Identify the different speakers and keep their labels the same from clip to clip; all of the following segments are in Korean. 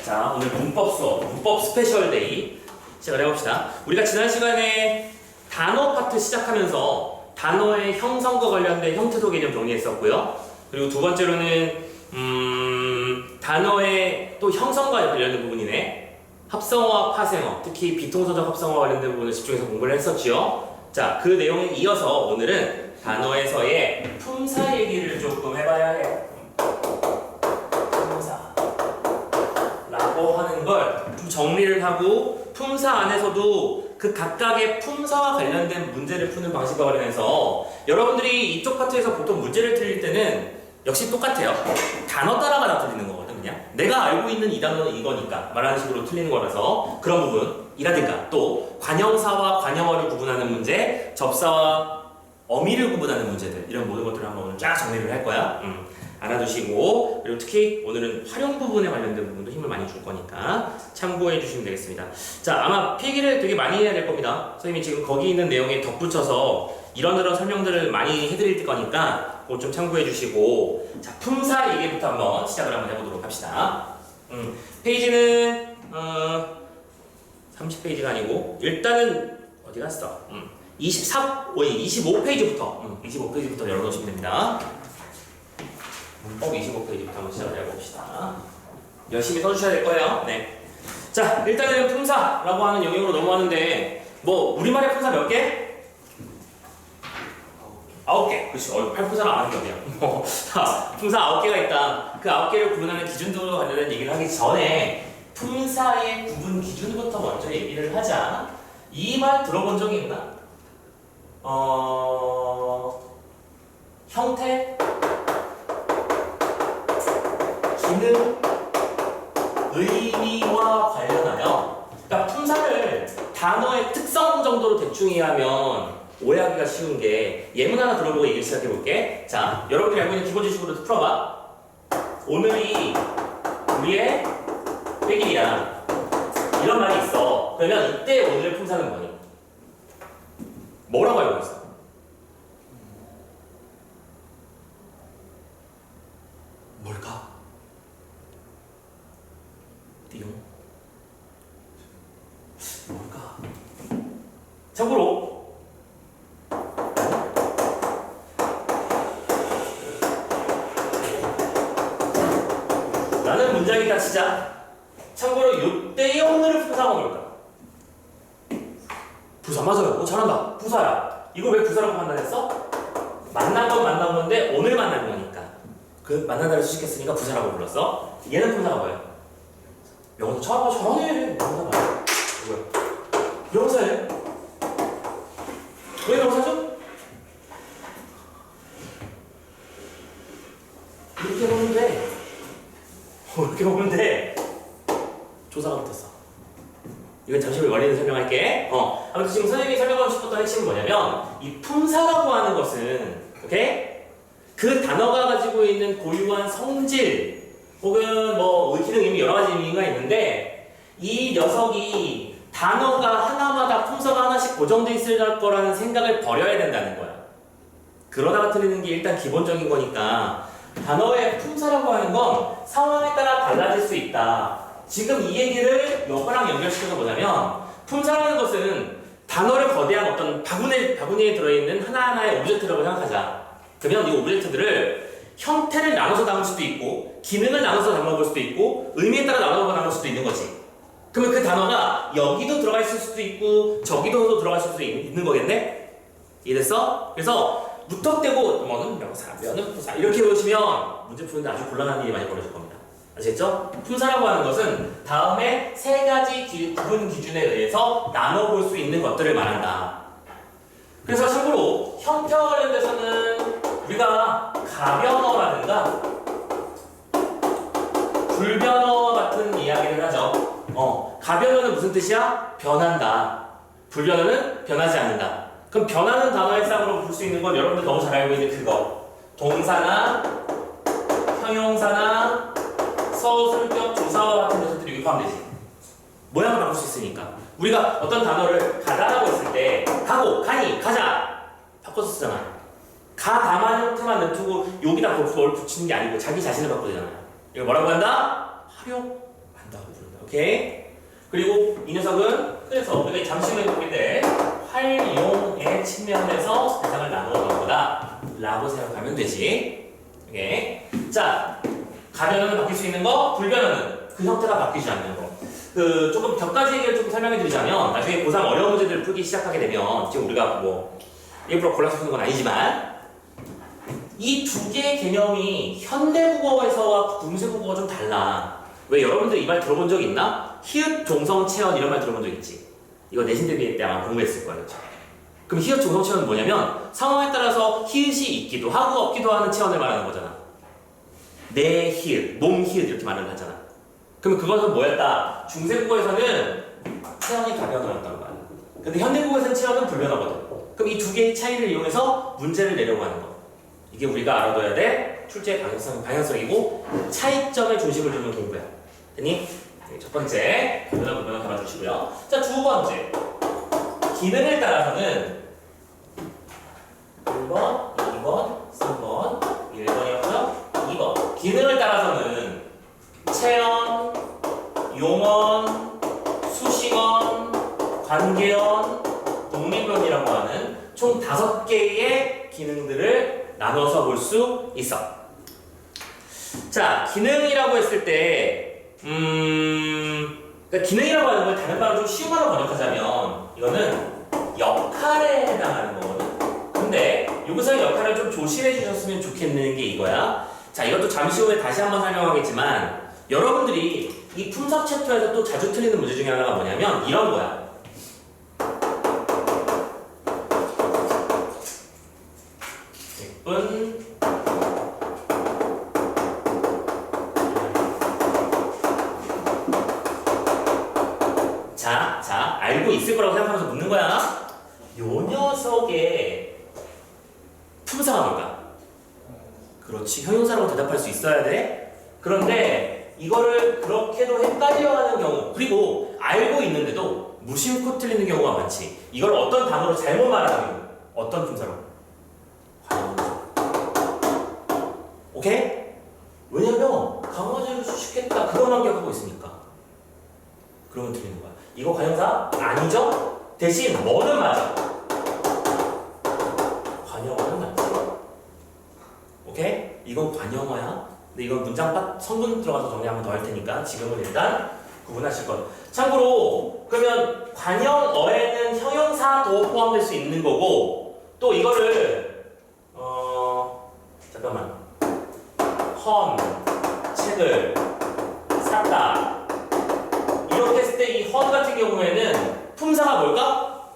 Speaker 1: 자, 오늘 문법 수업, 문법 스페셜 데이 시작을 해봅시다. 우리가 지난 시간에 단어 파트 시작하면서 단어의 형성과 관련된 형태소 개념 정리했었고요. 그리고 두 번째로는 단어의 또 형성과 관련된 부분이네. 합성어와 파생어, 특히 비동사적 합성어와 관련된 부분을 집중해서 공부를 했었죠. 자, 그 내용에 이어서 오늘은 단어에서의 품사 얘기를 조금 해봐야 해요. 품사라고 하는 걸 좀 정리를 하고, 품사 안에서도 그 각각의 품사와 관련된 문제를 푸는 방식과 관련해서 여러분들이 이쪽 파트에서 보통 문제를 틀릴 때는 역시 똑같아요. 단어 따라가 다 틀리는 거거든. 그냥 내가 알고 있는 이 단어는 이거니까 말하는 식으로 틀리는 거라서 그런 부분이라든가, 또 관형사와 관형어를 구분하는 문제, 접사와 어미를 구분하는 문제들, 이런 모든 것들을 한번 오늘 쫙 정리를 할 거야. 알아두시고, 그리고 특히 오늘은 활용 부분에 관련된 부분도 힘을 많이 줄 거니까 참고해 주시면 되겠습니다. 자, 아마 필기를 되게 많이 해야 될 겁니다. 선생님이 지금 거기 있는 내용에 덧붙여서 이런저런 설명들을 많이 해드릴 거니까 그거 좀 참고해 주시고, 자, 품사 얘기부터 한번 시작을 한번 해보도록 합시다. 페이지는 30페이지가 아니고 일단은 어디 갔어? 25페이지부터 25페이지부터 열어놓으시면 됩니다. 문법 25페이지부터 한번 시작을 해봅시다. 열심히 써주셔야 될 거예요. 네. 자, 일단은 품사라고 하는 영역으로 넘어가는데, 뭐 우리말의 품사 몇 개? 9개. 그렇지. 팔품사를 안 하는 게 어디야. 자, 품사 9개가 있다. 그 9개를 구분하는 기준도 관련된 얘기를 하기 전에 품사의 구분 기준부터 먼저 얘기를 하자. 이 말 들어본 적이 있나? 형태, 기능, 의미와 관련하여, 그러니까 품사를 단어의 특성 정도로 대충 이해하면 오해하기가 쉬운 게, 예문 하나 들어보고 얘기를 시작해 볼게. 자, 여러분들이 알고 있는 기본 지식으로 풀어봐. 오늘이 우리의 백일이야. 이런 말이 있어. 그러면 이때 오늘의 품사는 뭐니? 뭐라고 알고 있어? 뭘까? 띠용? 뭘까? 참고로 라는 문장이 다 치자. 참고로 요때의 오늘의 품사가 뭘까? 부사. 맞아요. 잘한다. 부사야. 이걸 왜 부사라고 판단했어? 만난 건 만난 건데 오늘 만난 거니까 그 만난다를 수식했으니까 부사라고 불렀어. 얘는 품사가 뭐야? 명사. 잘하네. 명사 뭐야? 명사예요. 왜 명사죠? 이렇게 보면 돼. 이렇게 보면 돼. 조사가 붙었어. 이건 잠시 후에 원리는 설명할게. 아무튼 지금 선생님이 설명하고 싶었던 핵심은 뭐냐면, 이 품사라고 하는 것은, 오케이? 그 단어가 가지고 있는 고유한 성질, 혹은 뭐 기능, 의미, 여러 가지 의미가 있는데, 이 녀석이 단어가 하나마다 품사가 하나씩 고정돼 있을 거라는 생각을 버려야 된다는 거야. 그러다가 틀리는 게 일단 기본적인 거니까, 단어의 품사라고 하는 건 상황에 따라 달라질 수 있다. 지금 이 얘기를 이거랑 연결시켜서 보자면, 품사라는 것은 단어를 거대한 어떤 바구니에 들어있는 하나하나의 오브젝트라고 생각하자. 그러면 이 오브젝트들을 형태를 나눠서 담을 수도 있고, 기능을 나눠서 담아볼 수도 있고, 의미에 따라 나눠서 담을 수도 있는 거지. 그러면 그 단어가 여기도 들어가 있을 수도 있고, 저기도 들어갈 수도 있는 거겠네? 이해됐어? 그래서 무턱대고 뭐는 명사, 면은 부사 이렇게 보시면 문제 푸는데 아주 곤란한 일이 많이 벌어질 겁니다. 아시겠죠? 품사라고 하는 것은 다음에 세 가지 구분 기준에 의해서 나눠볼 수 있는 것들을 말한다. 그래서 참고로 형태와 관련돼서는 우리가 가변어라든가 불변어와 같은 이야기를 하죠. 가변어는 무슨 뜻이야? 변한다. 불변어는 변하지 않는다. 그럼 변하는 단어의 쌍으로 볼 수 있는 건 여러분들 너무 잘 알고 있는 그거. 동사나 형용사나 서술격 조사와 같은 것들이 포함되지. 모양을 바꿀 수 있으니까. 우리가 어떤 단어를 가다라고 했을 때 가고, 가니, 가자 바꿔서 쓰잖아. 가, 다만 형태만 냅두고 여기다 뭘 붙이는 게 아니고 자기 자신을 바꾸잖아. 이걸 뭐라고 한다? 활용 한다고 부른다. 오케이? 그리고 이 녀석은 그래서 우리가 잠시후에 보게 될 활용의 측면에서 대상을 나누어 놓은 거다 라고 생각하면 되지. 오케이? 자, 가변은 바뀔 수 있는 거, 불변은 그 형태가 바뀌지 않는 거. 그 조금 격가지 얘기를 좀 설명해 드리자면 나중에 고3 어려운 문제들을 풀기 시작하게 되면 지금 우리가 뭐 일부러 골라서 푸는 건 아니지만 이 두 개의 개념이 현대국어에서와 중세국어가 좀 달라. 왜 여러분들 이 말 들어본 적 있나? 히읗 종성 체언 이런 말 들어본 적 있지? 이거 내신 대비 때 아마 공부했을 거야, 그렇죠? 그럼 히읗 종성 체언은 뭐냐면 상황에 따라서 히읗이 있기도 하고 없기도 하는 체언을 말하는 거잖아. 내 히읗, 놈 히읗 이렇게 말을 하잖아. 그럼 그것은 뭐였다? 중세국어에서는 체언이 가변어였던 거야. 근데 현대국어에서는 체언은 불변어거든. 그럼 이 두 개의 차이를 이용해서 문제를 내려고 하는 거. 이게 우리가 알아둬야 될 출제의 방향성이고 차이점에 중심을 두는 공부야. 됐니? 첫 번째, 가변어 불변어 잡아주시고요. 자, 두 번째. 기능에 따라서는 1번, 2번, 3번, 1번이었고요. 2번. 기능을 따라서는 체언, 용언, 수식언, 관계언, 독립언이라고 하는 총 5개의 기능들을 나눠서 볼 수 있어. 자, 기능이라고 했을 때, 그러니까 기능이라고 하는 걸 다른 말로 좀 쉬운 말로 번역하자면 이거는 역할에 해당하는 거거든. 근데 여기서 역할을 좀 조심해 주셨으면 좋겠는 게 이거야. 자, 이것도 잠시 후에 다시 한번 설명하겠지만 여러분들이 이 품석 챕터에서 또 자주 틀리는 문제 중에 하나가 뭐냐면 이런 거야. 자, 알고 있을 거라고 생각하면서 묻는 거야. 요 녀석의 품사가 뭘까? 그렇지, 형용사라고 대답할 수 있어야 돼. 그런데 이거를 그렇게도 헷갈려하는 경우, 그리고 알고 있는데도 무심코 틀리는 경우가 많지. 이걸 어떤 단어로 잘못 말하는 경우, 어떤 품사로? 관용사. 오케이? 왜냐면 강화제를 수식했다 그것만 기억하고 있으니까. 그러면 틀리는 거야. 이거 관용사 아니죠? 대신 뭐는 맞아? 관용어는 맞지. 오케이? 이건 관용어야. 근데 이건 문장 성분 들어가서 정리 한번 더 할 테니까 지금은 일단 구분하실 것. 참고로 그러면 관용어에는 형용사도 포함될 수 있는 거고 또 이거를 잠깐만 헌, 책을 샀다 이렇게 했을 때 이 헌 같은 경우에는 품사가 뭘까?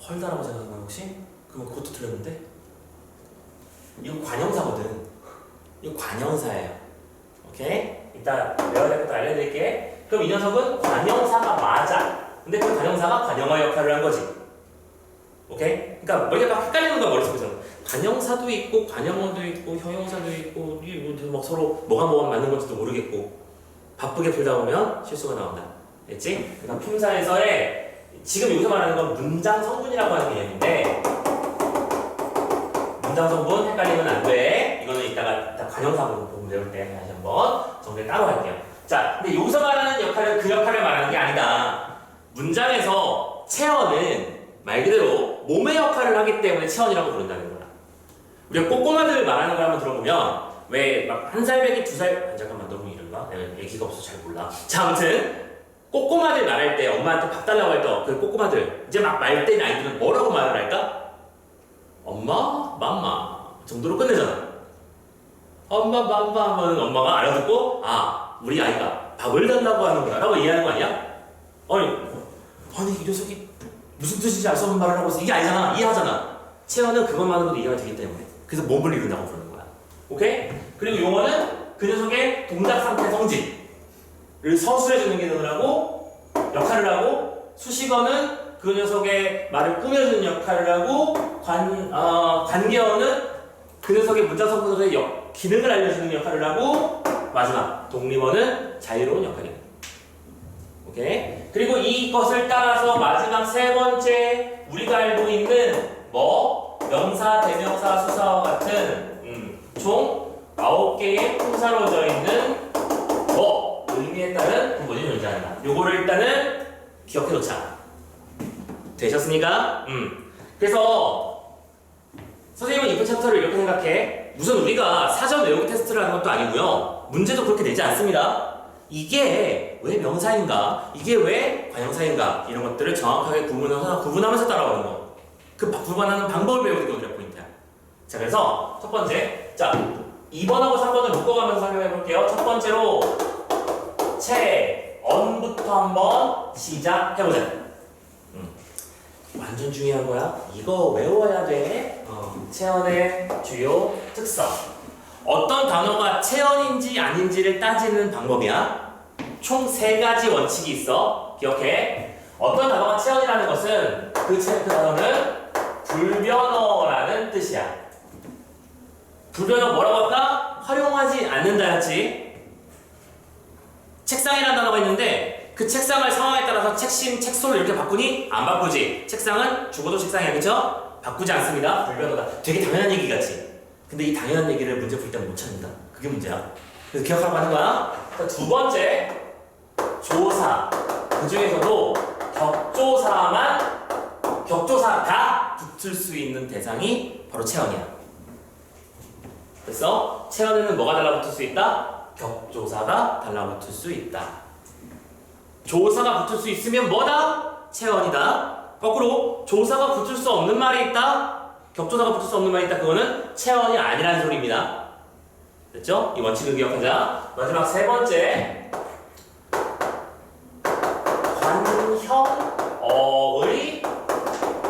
Speaker 1: 헐다라고 생각하나요 혹시? 그럼 그것도 틀렸는데? 이거 관형사거든. 이거 관형사예요. 오케이? 이따 외워야 될 것도 알려드릴게. 그럼 이 녀석은 관형사가 맞아. 근데 그 관형사가 관형어 역할을 한 거지. 오케이? 그러니까 머리가 막 헷갈리는 거야 머릿속에서. 관형사도 있고 관형어도 있고 형용사도 있고 막 서로 뭐가 맞는 건지도 모르겠고 바쁘게 풀다 보면 실수가 나온다. 됐지? 그러니까 품사에서의 지금 여기서 말하는 건 문장 성분이라고 하는 개념인데 문장 성분 헷갈리면 안 돼. 이거는 이따 관형사로 보면 배울 때 다시 한번 정리를 따로 할게요. 자, 근데 여기서 말하는 역할은 그 역할을 말하는 게 아니다. 문장에서 체언은 말 그대로 몸의 역할을 하기 때문에 체언이라고 부른다는 거야. 우리가 꼬꼬마들 말하는 걸 한번 들어보면 왜 막 1살 배기 2살 잠깐만 너무 이른가? 내가 얘기가 없어서 잘 몰라. 자, 아무튼 꼬꼬마들 말할 때 엄마한테 밥 달라고 할 때 그 꼬꼬마들 이제 막 말 때는 아이들은 뭐라고 말을 할까? 엄마, 맘마 정도로 끝내잖아. 엄마, 맘마 하면 엄마가 알아듣고 아, 우리 아이가 밥을 달라고 하는구나 라고 이해하는 거 아니야? 아니 이 녀석이 무슨 뜻인지 알 수 없는 말을 하고 있어. 이게 아니잖아. 이해하잖아. 체어는 그것만으로도 이해가 되기 때문에 그래서 몸을 이룬다고 부르는 거야. 오케이? 그리고 용어는 그 녀석의 동작 상태 성질을 서술해주는 기능을 하고 역할을 하고 수식어는 그 녀석의 말을 꾸며주는 역할을 하고 관계어는 그 녀석의 문장 성분의 기능을 알려주는 역할을 하고 마지막 독립어는 자유로운 역할이야. 오케이? 그리고 이것을 따라서 마지막 세 번째 우리가 알고 있는 명사, 대명사, 수사와 같은 총 9개의 품사로 져 있는 의미에 따른 구분이 존재한다. 요거를 일단은 기억해 놓자. 되셨습니까? 그래서 선생님은 이번 챕터를 이렇게 생각해. 우선 우리가 사전 외우기 테스트를 하는 것도 아니고요. 문제도 그렇게 내지 않습니다. 이게 왜 명사인가? 이게 왜 관형사인가? 이런 것들을 정확하게 구분하면서 따라오는 거. 그 구분하는 방법을 배우는 게 오늘의 포인트야. 자, 그래서 첫 번째, 자 2번하고 3번을 묶어가면서 설명해 볼게요. 첫 번째로 체언부터 한번 시작해보자. 완전 중요한 거야. 이거 외워야 돼. 체언의 주요 특성. 어떤 단어가 체언인지 아닌지를 따지는 방법이야. 총 3가지 원칙이 있어. 기억해. 어떤 단어가 체언이라는 것은 그 단어는 불변어라는 뜻이야. 불변어 뭐라고 할까? 활용하지 않는다였지. 책상이라는 단어가 있는데 그 책상을 상황에 따라서 책심, 책소를 이렇게 바꾸니? 안 바꾸지. 책상은 죽어도 책상이야. 그쵸? 바꾸지 않습니다. 불변어다. 되게 당연한 얘기 같지? 근데 이 당연한 얘기를 문제 풀 때는 못 찾는다. 그게 문제야. 그래서 기억하라고 하는 거야. 두 번째, 조사. 그 중에서도 격조사가 붙을 수 있는 대상이 바로 체언이야. 그래서 체언에는 뭐가 달라붙을 수 있다? 격조사가 달라붙을 수 있다. 조사가 붙을 수 있으면 뭐다? 체언이다. 거꾸로 조사가 붙을 수 없는 말이 있다? 격조사가 붙을 수 없는 말이 있다. 그거는 체언이 아니라는 소리입니다. 됐죠? 이 원칙을 기억하자. 마지막 3번째, 관형어의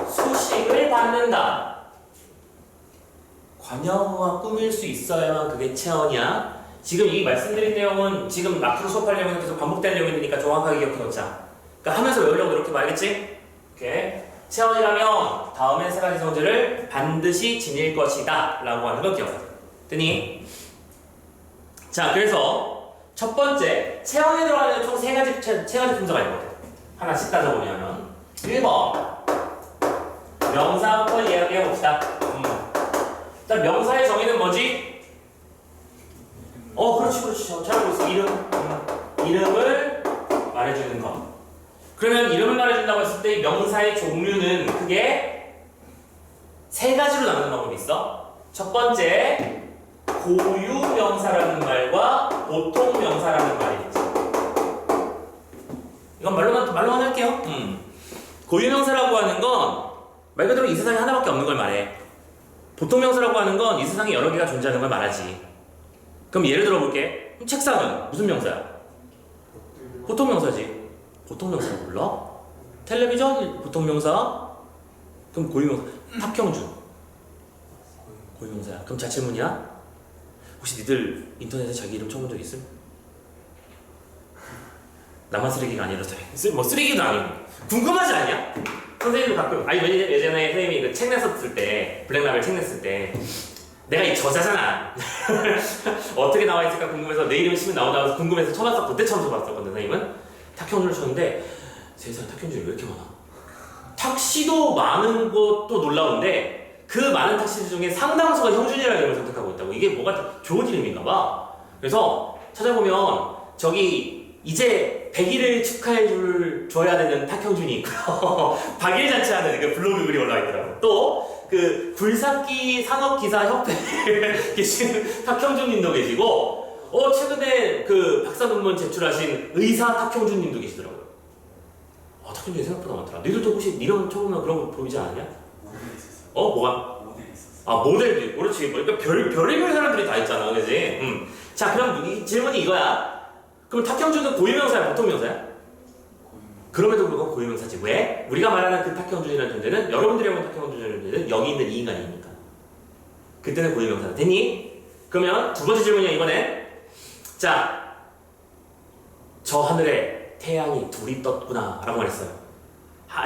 Speaker 1: 수식을 받는다. 관형어가 꾸밀 수 있어야만 그게 체언이야. 지금 이 말씀드린 내용은 지금 앞으로 수업할 내용이 계속 반복될 내용이니까 정확하게 기억해 놓자. 그러니까 하면서 외우려고 이렇게 말겠지? 오케이. 체언이라면 다음에 3가지 성질을 반드시 지닐 것이다 라고 하는 걸 기억하자. 됐니? 자, 그래서 첫 번째, 체언에 들어가는 총 3가지 품사가 있거든. 하나씩 따져보면 1번 명사부터 이야기해 봅시다. 일단 명사의 정의는 뭐지? 그렇지. 잘하고 있어. 이름을 말해주는 것. 그러면 이름을 말해준다고 했을 때 명사의 종류는 크게 3가지로 나누는 방법이 있어. 첫 번째, 고유명사라는 말과 보통명사라는 말이 있지. 이건 말로만 할게요. 고유명사라고 하는 건 말 그대로 이 세상에 하나밖에 없는 걸 말해. 보통명사라고 하는 건 이 세상에 여러 개가 존재하는 걸 말하지. 그럼 예를 들어볼게. 그럼 책상은 무슨 명사야? 보통명사지. 보통명사 몰라? 텔레비전 보통명사? 그럼 고유명사. 탁형준 고유명사야. 그럼 자체문이야? 혹시 니들 인터넷에 자기 이름 쳐본 적 있음? 나만 쓰레기가 아니라 뭐 쓰레기도 아니고 궁금하지 않냐? 선생님도 가끔 예전에 선생님이 그 책 냈었을 때 블랙라벨 책 냈을 때 내가 이 저자잖아. 어떻게 나와 있을까 궁금해서 내 이름 치면 나온다고 해서 궁금해서 쳐봤어. 그때 처음 쳐봤었거든. 선생님은 탁형준을 쳤는데 세상에 탁형준이 왜 이렇게 많아? 탁시도 많은 것도 놀라운데 그 많은 탁시들 중에 상당수가 형준이라는 이름을 선택하고 있다고. 이게 뭐가 좋은 이름인가 봐. 그래서 찾아보면 저기 이제 100일을 축하해줘야 되는 탁형준이 있고요. 박일 자체하는 그 블로그 글이 올라와 있더라고. 또 그 굴삭기 산업기사협회에 계신 탁형준님도 계시고, 최근에 그 박사 논문 제출하신 의사 탁형준님도 계시더라고요. 탁형준이 생각보다 많더라. 너희들도 혹시 이름 쳐보면 그런 거 보이지 않았냐?
Speaker 2: 모델 있었어.
Speaker 1: 뭐가?
Speaker 2: 모델 있었어.
Speaker 1: 모델도 있고, 그렇지. 그러니까 별의별 사람들이 다 있잖아, 그지? 자, 그럼 이 질문이 이거야. 그럼 탁형준은 고유명사야, 보통명사야? 그럼에도 불구하고 고유명사지. 왜? 우리가 말하는 그 탁형준이라는 존재는, 여러분들이 보는 탁형준이라는 존재는 여기 있는 이 인간이니까. 그때는 고유명사다. 됐니? 그러면 두 번째 질문이야, 이번엔. 자, 저 하늘에 태양이 둘이 떴구나 라고 말했어요.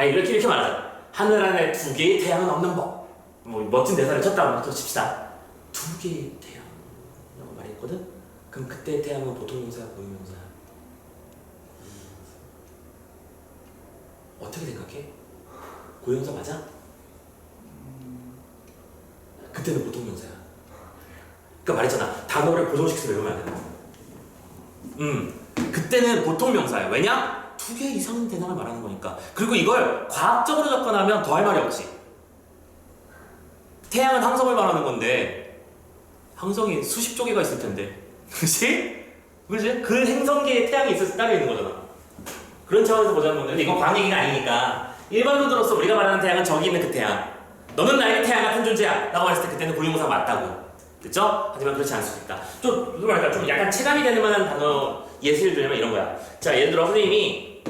Speaker 1: 이렇게 말하자. 하늘 안에 2개의 태양은 없는 법. 뭐 멋진 대사를 쳤다고 칩시다. 2개의 태양이라고 말했거든? 그럼 그때의 태양은 보통명사야, 고유명사야? 어떻게 생각해? 고유명사 맞아? 그때는 보통명사야. 그러니까 말했잖아. 단어를 고정시켜서 외우면 안 된다. 그때는 보통 명사예요. 왜냐? 2개 이상 대상을 말하는 거니까. 그리고 이걸 과학적으로 접근하면 더 할 말이 없지. 태양은 항성을 말하는 건데 항성이 수십 조 개가 있을 텐데, 그렇지? 그렇지? 그 행성계에 태양이 있어서 따로 있는 거잖아. 그런 차원에서 보자는 건데, 근데 이건 과학 얘기가 아니니까 일반론으로서 우리가 말하는 태양은 저기 있는 그 태양, 너는 나에게 태양 같은 존재야 라고 했을 때 그때는 고유명사가 맞다고. 그렇죠? 하지만 그렇지 않을 수 있다. 좀 뭐랄까, 좀 약간 체감이 되는 만한 단어 예시를 들면 이런 거야. 자, 예를 들어 선생님이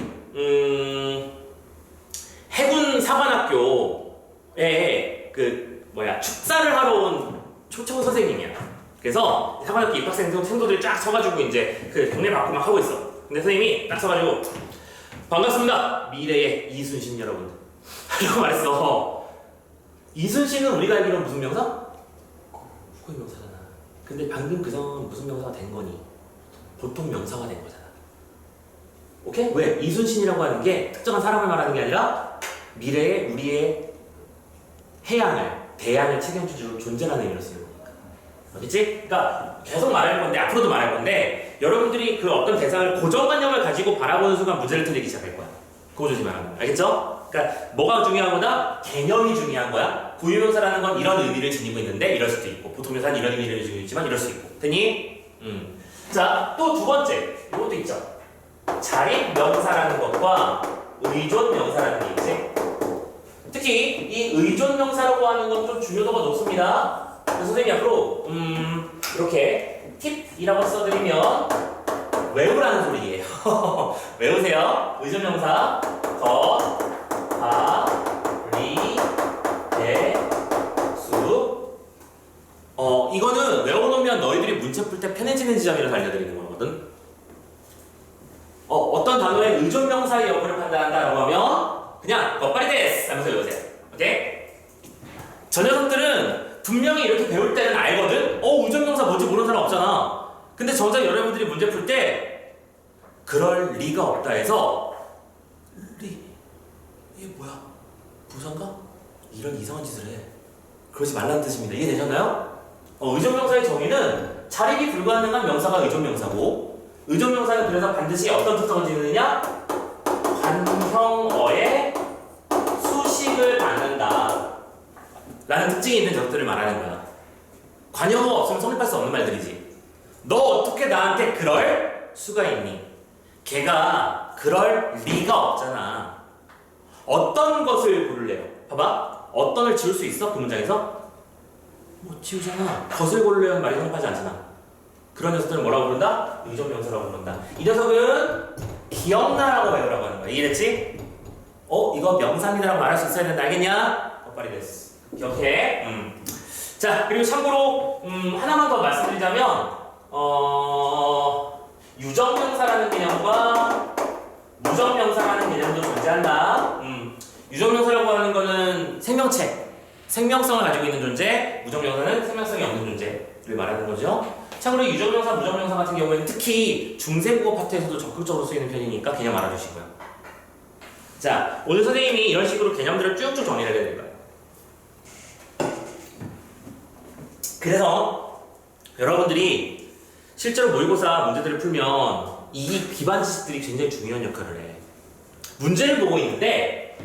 Speaker 1: 해군 사관학교에 축사를 하러 온 초청 선생님이야. 그래서 사관학교 입학생 생도들이 쫙 서가지고 이제 그 경례 받고 막 하고 있어. 근데 선생님이 딱 서가지고 반갑습니다, 미래의 이순신 여러분 라고 말했어. 이순신은 우리가 알기로는 무슨 명사? 고유 명사잖아. 근데 방금 그 상황은 무슨 명사가 된 거니? 보통 명사가 된 거잖아. 오케이? 왜? 이순신이라고 하는 게 특정한 사람을 말하는 게 아니라 미래의 우리의 대양을 책임질 존재라는 의미로 쓰는 거니까. 알겠지? 그러니까 계속 말할 건데, 앞으로도 말할 건데, 여러분들이 그 어떤 대상을 고정관념을 가지고 바라보는 순간 문제를 틀리기 시작할 거야. 그거 조심하라는 거야. 알겠죠? 그러니까 뭐가 중요한 거다? 개념이 중요한 거야. 고유명사라는 건 이런 의미를 지니고 있는데 이럴 수도 있고, 보통명사는 이런 의미를 지니고 있지만 이럴 수 있고. 됐니? 자, 또 두 번째, 이것도 있죠. 자립명사라는 것과 의존명사라는 게 있지. 특히 이 의존명사라고 하는 건 좀 중요도가 높습니다. 그래서 선생님이 앞으로 이렇게 팁이라고 써드리면 외우라는 소리예요. 외우세요. 의존명사 더, 다, 리, 대, 수. 이거는 외워놓으면 너희들이 문제 풀 때 편해지는 지점이라서 알려드리는 거거든. 어떤 단어의 의존명사의 역할을 판단한다라고 하면 그냥 빨리 데스 하면서 외우세요. 오케이? 저 녀석들은 분명히 이렇게 배울 때는 알거든? 의존명사 뭔지 모르는 사람 없잖아. 근데 정작 여러분들이 문제 풀 때 그럴 리가 없다 해서 이게 뭐야? 부사인가? 이런 이상한 짓을 해. 그러지 말라는 뜻입니다. 이해되셨나요? 의존명사의 정의는 자립이 불가능한 명사가 의존명사고, 의존명사는 그래서 반드시 어떤 특성을 지니느냐? 관형어의 수식을 받는다 라는 특징이 있는 적들을 말하는 거야. 관형어 없으면 성립할 수 없는 말들이지. 너 어떻게 나한테 그럴 수가 있니? 걔가 그럴 리가 없잖아. 어떤 것을 고를래요? 봐봐. 어떤을 지울 수 있어? 그 문장에서? 못 지우잖아. 것을 고르려는 말이 성립하지 않잖아. 그런 녀석들은 뭐라고 부른다? 의존명사라고 부른다. 이 녀석은 기억나라고 외우라고 하는 거야. 이해됐지? 이거 명사입니다라고 말할 수 있어야 된다. 알겠냐? 빨리 됐어. 기억해. 자, 그리고 참고로 하나만 더 말씀드리자면 유정명사라는 개념과 무정명사라는 개념도 존재한다. 유정명사라고 하는 거는 생명체, 생명성을 가지고 있는 존재, 무정명사는 생명성이 없는 존재를 말하는 거죠. 참고로 유정명사, 무정명사 같은 경우에는 특히 중세국어 파트에서도 적극적으로 쓰이는 편이니까 개념 알아주시고요. 자, 오늘 선생님이 이런 식으로 개념들을 쭉쭉 정리를 해야 될 거예요. 그래서 여러분들이 실제로 모의고사 문제들을 풀면 이 기반 지식들이 굉장히 중요한 역할을 해. 문제를 보고 있는데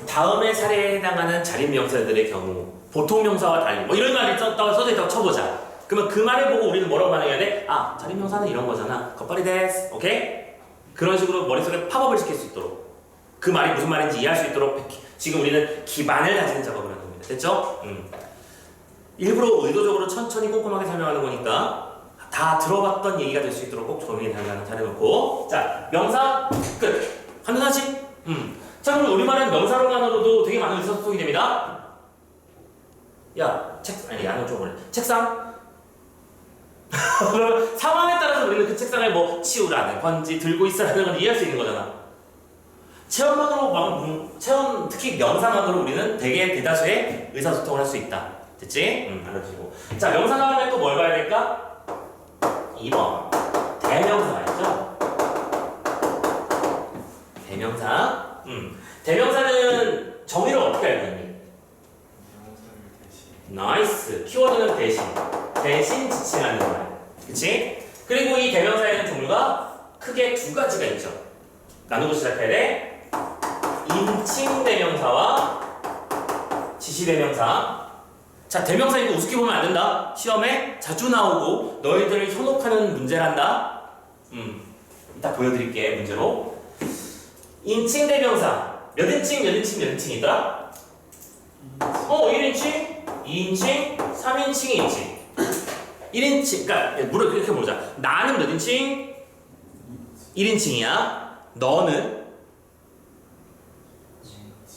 Speaker 1: 다음의 사례에 해당하는 자립명사들의 경우 보통 명사와 달리 이런 말이 써져 있다고 쳐보자. 그러면 그 말을 보고 우리는 뭐라고 반응해야 돼? 자립명사는 이런 거잖아. 겉발이 데스. 오케이? 그런 식으로 머릿속에 팝업을 시킬 수 있도록, 그 말이 무슨 말인지 이해할 수 있도록 지금 우리는 기반을 다지는 작업을 하는 겁니다. 됐죠? 일부러 의도적으로 천천히 꼼꼼하게 설명하는 거니까 다 들어봤던 얘기가 될 수 있도록 꼭 정리를 잘해놓고. 자, 명사 끝. 간단하지? 자, 그럼 우리말은 명사로만으로도 되게 많은 의사소통이 됩니다. 나는 좀 어려. 책상. 그러면 상황에 따라서 우리는 그 책상을 뭐 치우라는 건지 들고 있으라는 건 이해할 수 있는 거잖아. 체험, 특히 명사만으로 우리는 대다수의 의사소통을 할 수 있다. 됐지? 알아주시고. 자, 명사 다음에 또 뭘 봐야 될까? 2번. 대명사였죠? 대명사. 대명사는 정의를 어떻게 알고 있니? 나이스. 키워드는 대신. 대신 지칭하는 거야. 그치? 그리고 이 대명사에는 종류가 크게 두 가지가 있죠. 나누고 시작해야 돼. 인칭 대명사와 지시 대명사. 자, 대명사 이거 우습게 보면 안 된다. 시험에 자주 나오고 너희들을 현혹하는 문제란다. 이따 보여드릴게 문제로. 인칭 대명사 몇 인칭 몇 인칭 몇 인칭이더라? 1인칭, 2인칭, 3인칭이 있지. 1인칭, 그러니까 물어 이렇게 보자. 나는 몇 인칭? 1인칭이야. 너는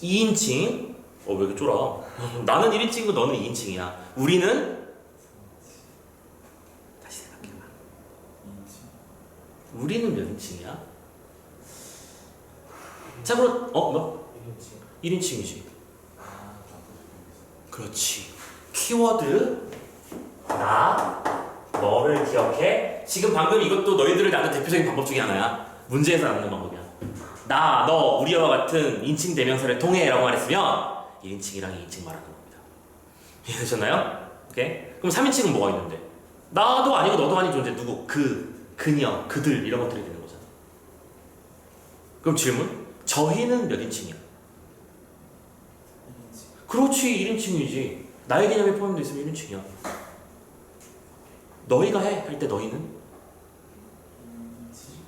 Speaker 1: 2인칭. 왜 이렇게 쫄아? 나는 1인칭이고 너는 2인칭이야. 우리는 다시 생각해봐. 우리는 몇 인칭이야? 자, 그럼 뭐? 1인칭이지. 그렇지. 키워드 나, 너를 기억해. 지금 방금 이것도 너희들을 낳는 대표적인 방법 중에 하나야. 문제에서 낳는 방법이야. 나, 너, 우리와 같은 인칭 대명사를 통해 라고 말했으면 1인칭이랑 2인칭 말하는 겁니다. 이해되셨나요? 오케이? 그럼 3인칭은 뭐가 있는데? 나도 아니고 너도 아닌 존재 누구? 그녀, 그들 이런 것들이 되는 거잖아. 그럼 질문? 저희는 몇 인칭이야?
Speaker 2: 1인칭.
Speaker 1: 그렇지, 1인칭이지. 나의 개념에 포함되어 있으면 1인칭이야. 너희가 해? 할 때 너희는?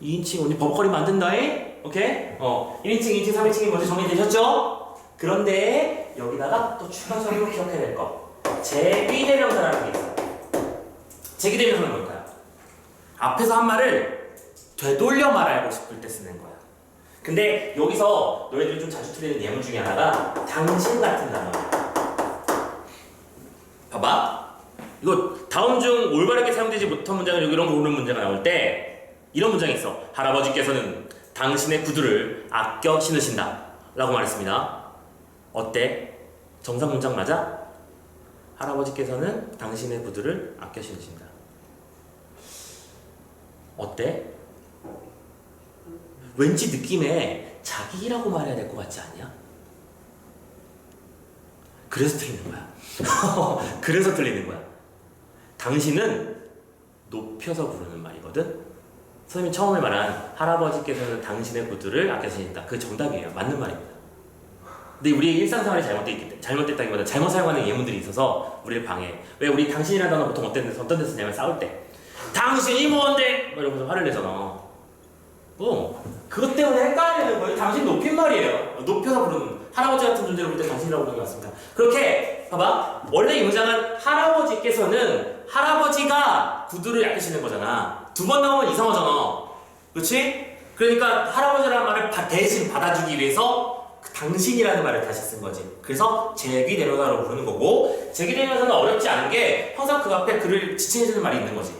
Speaker 1: 2인칭. 언니 버벅거리면 안 된다잉? 오케이? 1인칭, 2인칭, 3인칭이 먼저 정리되셨죠? 그런데 여기다가 또 추가적으로 기억해야 될 거. 제비대명사라는 게 있어요. 제기대명사는 뭘까요? 앞에서 한 말을 되돌려 말하고 싶을 때 쓰는 거야. 근데 여기서 너희들이 좀 자주 틀리는 예문 중에 하나가 당신 같은 단어야. 봐봐. 이거 다음 중 올바르게 사용되지 못한 문장을 이런 거 오는 문제가 나올 때 이런 문장이 있어. 할아버지께서는 당신의 구두를 아껴 신으신다 라고 말했습니다. 어때? 정상 문장 맞아? 할아버지께서는 당신의 구두를 아껴 신으신다. 어때? 왠지 느낌에 자기라고 말해야 될 것 같지 않냐? 그래서 틀리는 거야. 그래서 틀리는 거야. 당신은 높여서 부르는 말이거든. 선생님이 처음에 말한 할아버지께서는 당신의 구두를 아껴 신는다. 그게 정답이에요. 맞는 말입니다. 근데 우리의 일상생활이 잘못됐다기보다 잘못 사용하는 예문들이 있어서 우리를 방해해. 왜 우리 당신이라는 단어 보통 어떤 데 쓰냐면 싸울 때 당신이 뭔데? 이러면서 화를 내잖아. 그것 때문에 헷갈리는 거예요. 당신 높임말이에요. 높여서 부르는 할아버지 같은 존재를 볼 때 당신이라고 부르는 것 같습니다. 그렇게 봐봐. 원래 이 문장은 할아버지께서는 할아버지가 구두를 아끼시는 거잖아. 두 번 나오면 이상하잖아. 그렇지? 그러니까 할아버지라는 말을 대신 받아주기 위해서 그 당신이라는 말을 다시 쓴 거지. 그래서 제기대명사로 부르는 거고, 제기대명사는 어렵지 않은 게 항상 그 앞에 그를 지칭해주는 말이 있는 거지.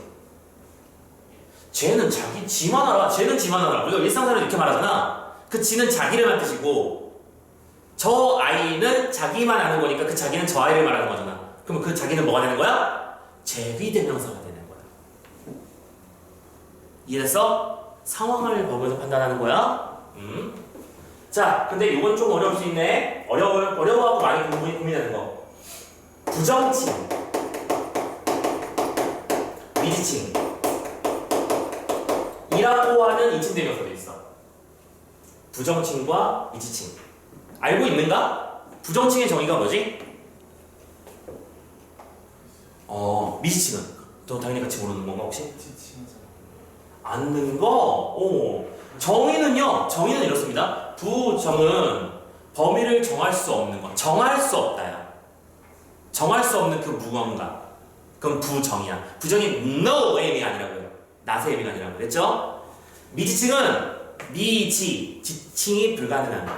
Speaker 1: 쟤는 지만 알아. 쟤는 지만 알아. 우리가 일상생활에 이렇게 말하잖아. 그 지는 자기를 만 뜻이고, 저 아이는 자기만 아는 거니까 그 자기는 저 아이를 말하는 거잖아. 그러면 그 자기는 뭐가 되는 거야? 제비대명사가 되는 거야. 이래서 상황을 보면서 판단하는 거야. 자, 근데 이건 좀 어려울 수 있네. 어려워하고 많이 고민하는 거. 부정칭, 미지칭 이라고 하는 인칭대명사도 있어. 부정칭과 미지칭. 알고 있는가? 부정칭의 정의가 뭐지? 미지칭은? 너 당연히 같이 모르는 건가 혹시? 아는 거? 정의는요, 정의는 이렇습니다. 부정은 범위를 정할 수 없는 거. 정할 수 없다야. 정할 수 없는 그 무언가. 그건 부정이야. 부정이 no 의미 아니라고요. 낫의 의미가 아니라고 그랬죠? 미지칭은 지칭이 불가능한 거.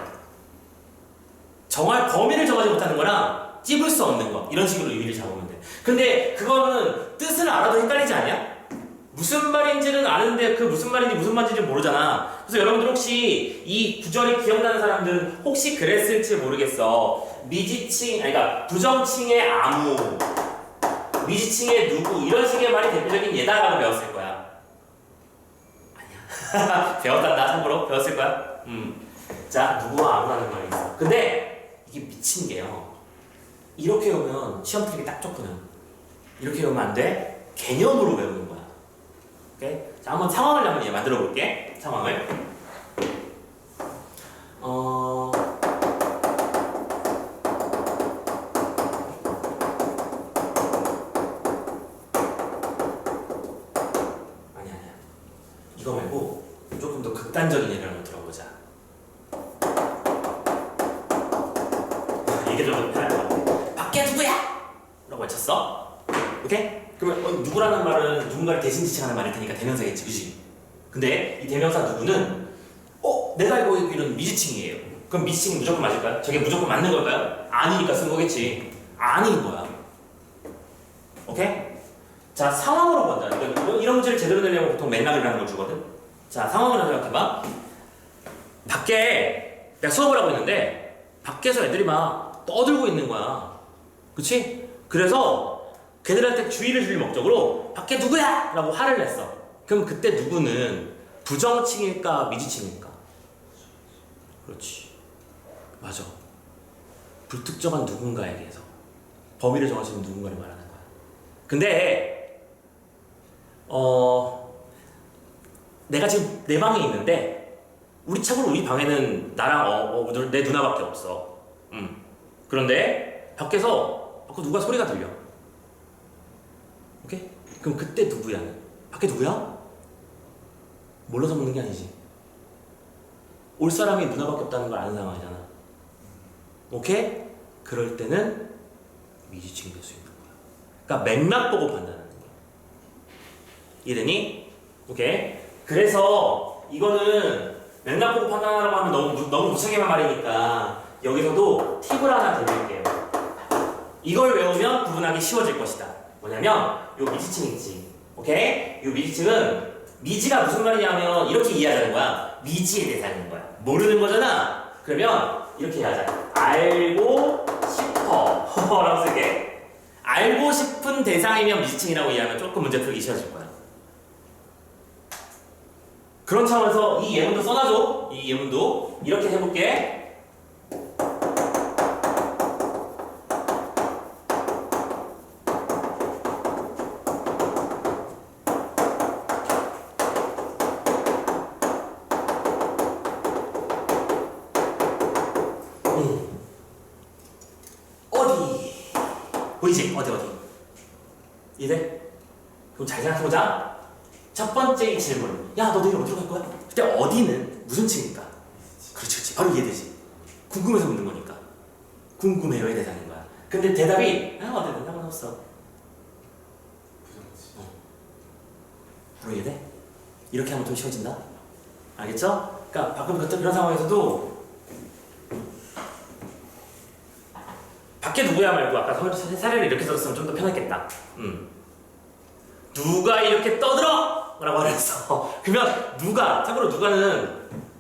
Speaker 1: 정할 범위를 정하지 못하는 거랑 찝을 수 없는 거. 이런 식으로 의미를 잡으면 돼. 근데 그거는 뜻을 알아도 헷갈리지 않냐? 무슨 말인지는 아는데 그 무슨 말인지 무슨 말인지 모르잖아. 그래서 여러분들 혹시 이 구절이 기억나는 사람들은 혹시 그랬을지 모르겠어. 그러니까 부정칭의 아무, 미지칭의 누구 이런 식의 말이 대표적인 예다라고 배웠을 거야. 아니야. 배웠단다. 참고로 배웠을 거야. 자, 누구와 아무라는 말이 있어. 근데 이게 미친 게요. 이렇게 오면 시험 틀리기 딱 좋거든. 이렇게 오면 안 돼. 개념으로 배우는 거야. 오케이? 자, 한번 상황을 한번 만들어 볼게. 상황을. 아니야. 이거 말고 조금 더 극단적인 예를 한번 들어보자. 이게 좀 편할 것 같아. 밖에 누구야? 라고 외쳤어. 오케이? 그러면 누구라는 말은 누군가를 대신 지칭하는 말일 테니까 대명사겠지, 그치? 근데 이 대명사 누구는 내가 알고 있기로는 미지칭이에요. 그럼 미지칭이 무조건 맞을까요? 저게 무조건 맞는 걸까요? 아니니까 쓴 거겠지. 아닌 거야. 오케이? 자, 상황으로 본다. 이런 문제를 제대로 내려면 보통 맥락이라는 걸 주거든. 자, 상황으로 생각해봐. 밖에 내가 수업을 하고 있는데 밖에서 애들이 막 떠들고 있는 거야. 그치? 그래서 걔들한테 주의를 줄 목적으로 밖에 누구야! 라고 화를 냈어. 그럼 그때 누구는 부정칭일까 미지칭일까? 그렇지. 맞아. 불특정한 누군가에 대해서 범위를 정할 수 있는 누군가를 말하는 거야. 근데 내가 지금 내 방에 있는데 참고로 우리 방에는 나랑 내 누나밖에 없어. 그런데 밖에서 누가 소리가 들려. 오케이? 그럼 그때 누구야? 밖에 누구야? 몰라서 묻는 게 아니지. 올 사람이 누나밖에 없다는 걸 아는 상황이잖아. 오케이? 그럴 때는 미지칭이 될 수 있는 거야. 그러니까 맥락 보고 판단하는 거야. 이해되니? 오케이? 그래서 이거는 맥락 보고 판단하라고 하면 너무 무책임한 말이니까 여기서도 팁을 하나 드릴게요. 이걸 외우면 구분하기 쉬워질 것이다. 뭐냐면 요 미지칭 있지. 오케이? 요 미지칭은 미지가 무슨 말이냐면 이렇게 이해하자는 거야. 미지의 대상인 거야. 모르는 거잖아. 그러면 이렇게 이해하자. 알고 싶어 라고 쓸게. 알고 싶은 대상이면 미지칭이라고 이해하면 조금 문제 풀기 쉬워질 거야. 그런 차원에서 이 예문도 써놔줘. 이 예문도 이렇게 해볼게. 어디? 보이지? 어디? 이해돼? 그럼 잘 생각해보자. 첫 번째 질문. 야, 너 내일 어디로 갈 거야? 그때 어디는 무슨 칭일까? 그렇지. 바로 이해되지. 궁금해서 묻는 거니까. 궁금해요의 대상인 거야. 근데 대답이 어디든 상관없어. 바로 이해돼? 이렇게 하면 좀 쉬워진다? 알겠죠? 그러니까 방금 그런 상황에서도 밖에 누구야 말고 아까 사례를 이렇게 썼으면 좀 더 편했겠다. 누가 이렇게 떠들어! 라고 하랬어. 그러면 참고로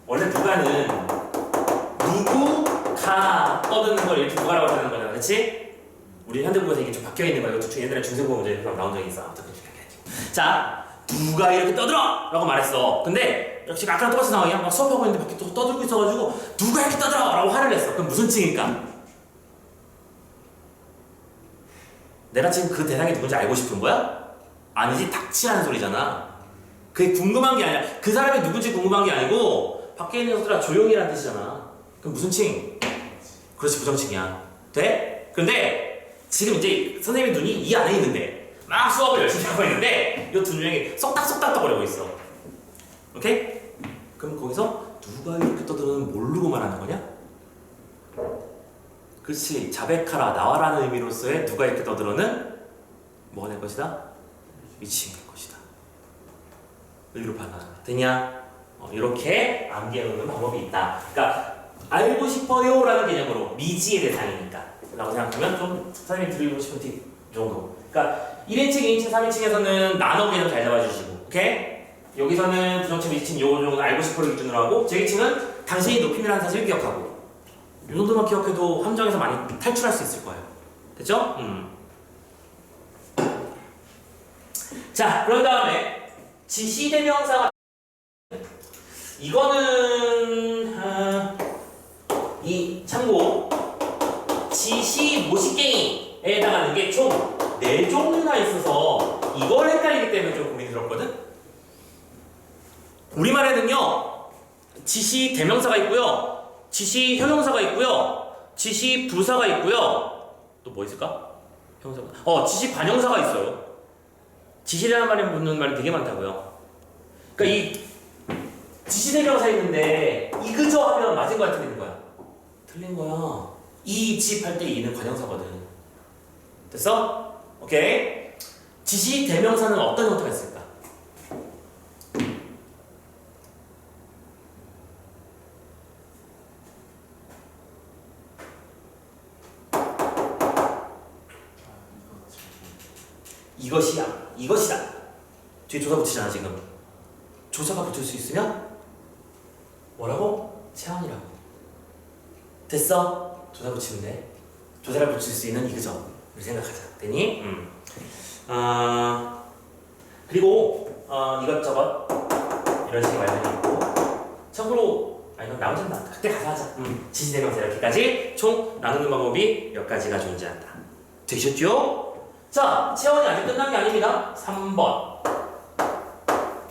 Speaker 1: 원래 누가는 누구가 떠드는 걸 이렇게 누가라고 하는 거잖아. 그치? 우리 현대국어에서 이게 좀 바뀌어 있는 거야. 이거 옛날에 중세국어 문제에서 나온 적이 있어. 자, 누가 이렇게 떠들어! 라고 말했어. 근데 역시 아까랑 똑같은 상황이야. 막 수업하고 있는데 밖에 또 떠들고 있어가지고 누가 이렇게 떠들어! 라고 화를 냈어. 그럼 무슨 칭일까? 내가 지금 그 대상이 누군지 알고 싶은 거야? 아니지, 닥치라는 소리잖아. 그게 궁금한 게 아니라 그 사람이 누군지 궁금한 게 아니고 밖에 있는 것들아 조용히라는 뜻이잖아. 그럼 무슨 칭? 그렇지, 부정칭이야. 돼? 근데 지금 이제 선생님의 눈이 이 안에 있는데 막 수업을 열심히 하고 있는데 이 두 명이 쏙닥쏙닥 떠버리고 있어. 오케이? 그럼 거기서 누가 이렇게 떠드는 모르고 말하는 거냐? 그렇지, 자백하라, 나와라는 의미로서의 누가 이렇게 떠들어는 뭐가 될 것이다? 미칭이 될 것이다. 의미로 판단하는 거 되냐? 이렇게 암기해놓는 방법이 있다. 그러니까 알고 싶어요 라는 개념으로 미지의 대상이니까 라고 생각하면 좀 선생님이 드리고 싶은 팁 정도. 그러니까 1인칭, 2인칭, 3인칭에서는 나눠 개념 잘 잡아주시고, 오케이? 여기서는 부정칭, 미지칭 요거 정도는 알고 싶어를 기준으로 하고, 제기칭은 당신이 높임이라는 사실을 기억하고, 이 정도만 기억해도 함정에서 많이 탈출할 수 있을 거예요. 됐죠? 자, 그런 다음에 지시대명사가 이거는 이 참고 지시 모식갱이에 해당하는 게 총 4종류나 있어서 이걸 헷갈리기 때문에 좀 고민이 들었거든. 우리말에는요 지시 대명사가 있고요, 지시 형용사가 있고요, 지시 부사가 있고요. 또 뭐 있을까? 형용사가. 지시 관형사가 있어요. 지시라는 말에 붙는 말이 되게 많다고요. 그러니까 이 지시 대명사 있는데 이그저 하면 맞은 거야, 틀린 거야? 틀린 거야. 이 집할 때 이는 관형사거든. 됐어? 오케이. 지시 대명사는 어떤 형태가 있을까? 이것이야, 이것이다. 뒤에 조사 붙이잖아 지금. 조사가 붙을 수 있으면 뭐라고? 체언이라고. 됐어? 조사 붙이면 돼. 조사를 붙일 수 있는 이그저를 생각하자. 되니? 그리고 이것저것 이런 식의 말들이 있고, 참고로 이건 나 혼자 나왔다. 그때 가서 하자. 지시대명사 이렇게까지 총 나누는 방법이 몇 가지가 존재한다. 되셨죠? 자, 체언이 아직 끝난 게 아닙니다. 3번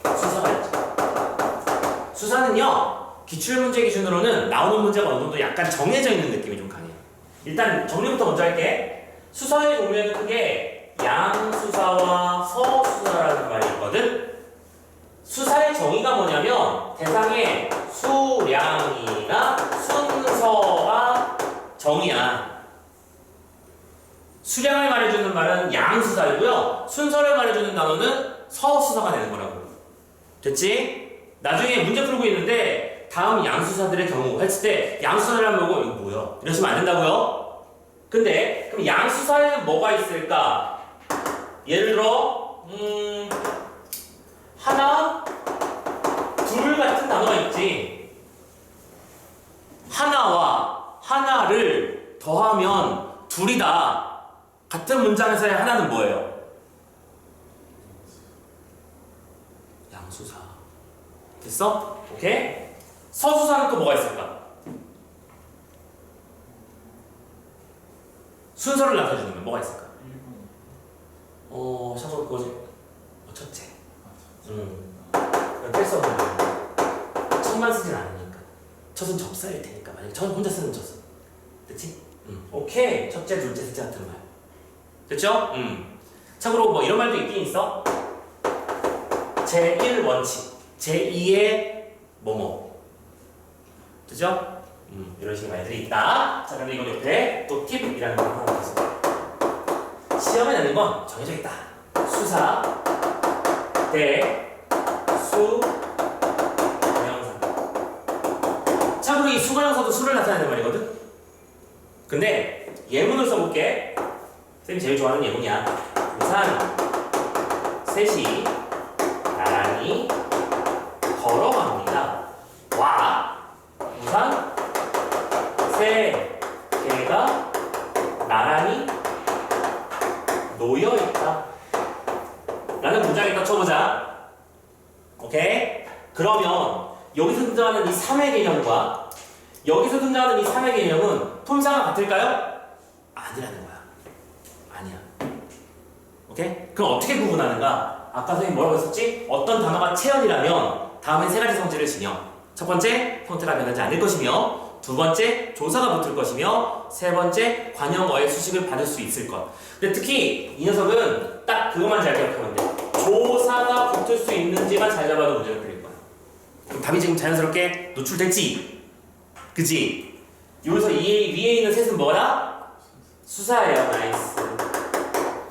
Speaker 1: 수사가 있죠. 수사는요 기출문제 기준으로는 나오는 문제가 어느 정도 약간 정해져 있는 느낌이 좀 강해요. 일단 정리부터 먼저 할게. 수사의 종류에는 크게 양수사와 서수사라는 말이 있거든. 수사의 정의가 뭐냐면 대상의 수량이나 순서가 정의야. 수량을 말해주는 말은 양수사이고요, 순서를 말해주는 단어는 서수사가 되는 거라고. 됐지? 나중에 문제 풀고 있는데 다음 양수사들의 경우 했을 때 양수사를 하면 보고 이거 뭐야? 이러시면 안 된다고요? 근데 그럼 양수사에는 뭐가 있을까? 예를 들어 하나, 둘 같은 단어가 있지. 하나와 하나를 더하면 둘이다. 같은 문장에서의 하나는 뭐예요? 양수사. 됐어? 오케이? 서수사는 또 뭐가 있을까? 순서를 나타주는 건 뭐가 있을까? 샤워 그거지. 첫째. 뺄 수 없는 거. 첫만 쓰진 않으니까. 첫은 접사일 테니까. 만약에 첫 혼자 쓰는 첫은. 됐지? 오케이. 첫째, 둘째, 셋째 같은 말. 됐죠? 참고로 뭐 이런 말도 있긴 있어. 제1 원칙, 제2의 뭐뭐. 됐죠? 이런 식의 말들이 있다. 자, 그런데 이거 옆에 또 팁이라는 걸 하나 더 있어. 시험에 내는 건 정해져 있다. 수사, 대, 수, 관형사. 참고로 이 수관형사도 수를 나타내는 말이거든. 근데 예문을 써볼게. 쌤이 제일 좋아하는 예문이야. 우산 셋이 나란히 걸어갑니다. 와, 우산 세 개가 나란히 놓여있다 라는 문장을 딱 쳐보자. 오케이? 그러면 여기서 등장하는 이 3의 개념과 여기서 등장하는 이 3의 개념은 품사가 같을까요? 아니라는 거야. 아니야. 오케이? 그럼 어떻게 구분하는가? 아까 선생님 뭐라고 했었지? 어떤 단어가 체언이라면 다음엔 세 가지 성질을 지녀. 첫 번째, 형태가 변하지 않을 것이며, 두 번째, 조사가 붙을 것이며, 세 번째, 관형어의 수식을 받을 수 있을 것. 근데 특히 이 녀석은 딱 그것만 잘 기억하면 돼. 조사가 붙을 수 있는지만 잘 잡아도 문제가 풀릴 거야. 그럼 답이 지금 자연스럽게 노출됐지? 그치? 여기서 위에 있는 셋은 뭐라? 수사예요. 나이스.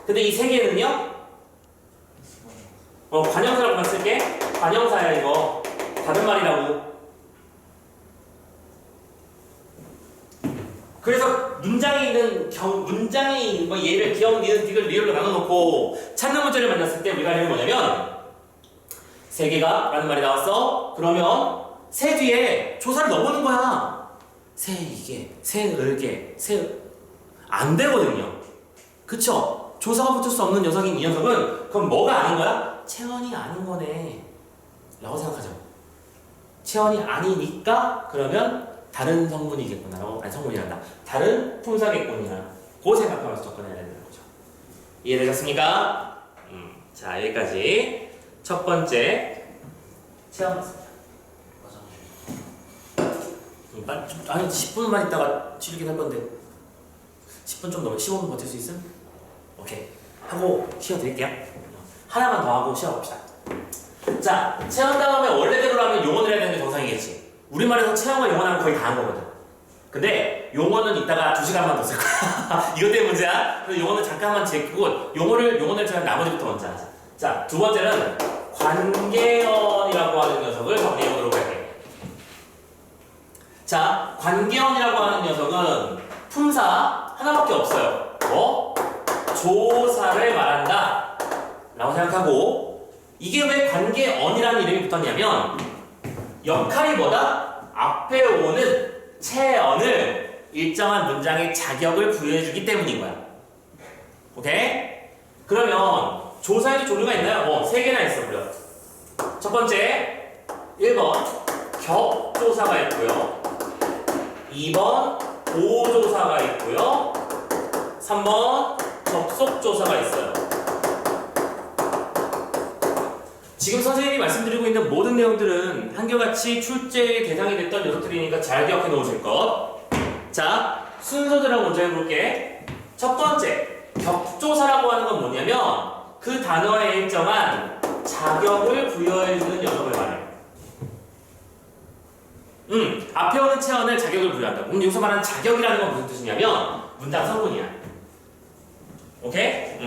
Speaker 1: 근데 이 세 개는요? 관형사라고만 쓸게. 관형사야 이거. 다른 말이라고. 그래서 문장에 있는 얘를 기억, 니은, 디귿, 리을로 나눠놓고 찾는 문제를 만났을 때 우리가 하는 게 뭐냐면 세 개가 라는 말이 나왔어. 그러면 세 뒤에 조사를 넣어보는 거야. 세 이게, 세 을개, 안 되거든요. 그쵸? 조사가 붙을 수 없는 녀석인 이 녀석은 그럼 뭐가 아닌 거야? 체언이 아닌 거네 라고 생각하죠. 체언이 아니니까 그러면 다른 성분이겠구나. 아니 성분이란다. 다른 품사겠구나. 그 생각하면서 접근해야 되는 거죠. 이해되셨습니까? 자, 여기까지 첫 번째 체험 봤습니다. 아니 10분만 있다가 치르긴 할 건데 10분 좀 넘어 15분 버틸 수 있음? 오케이 하고 쉬어드릴게요. 하나만 더 하고 쉬어봅시다. 자, 체험 다음에 원래대로라면 용언을 해야 되는 게 정상이겠지. 우리말에서 체험과 용언하면 거의 다 한 거거든. 근데 용언은 이따가 2시간만 더 쓸 거야. 이것 때문에 문제야. 그래서 용언은 잠깐만 제끼고 용언을 제가 나머지부터 먼저 하자. 자, 두 번째는 관계언이라고 하는 녀석을 정리해보도록 할게요. 자, 관계언이라고 하는 녀석은 품사 하나밖에 없어요. 뭐? 조사를 말한다 라고 생각하고, 이게 왜 관계언이라는 이름이 붙었냐면 역할이 뭐다? 앞에 오는 체언을 일정한 문장의 자격을 부여해주기 때문인 거야. 오케이? 그러면 조사에도 종류가 있나요? 3개나 있어 보여. 첫 번째 1번 격조사가 있고요, 2번 보조사가 있고요, 3번 접속조사가 있어요. 지금 선생님이 말씀드리고 있는 모든 내용들은 한결같이 출제의 대상이 됐던 녀석들이니까 잘 기억해 놓으실 것. 자, 순서대로 먼저 해볼게. 첫 번째, 격조사라고 하는 건 뭐냐면 그 단어에 일정한 자격을 부여해주는 녀석을 말해요. 앞에 오는 체언을 자격을 부여한다. 그럼 여기서 말하는 자격이라는 건 무슨 뜻이냐면 문장 성분이야. 오케이?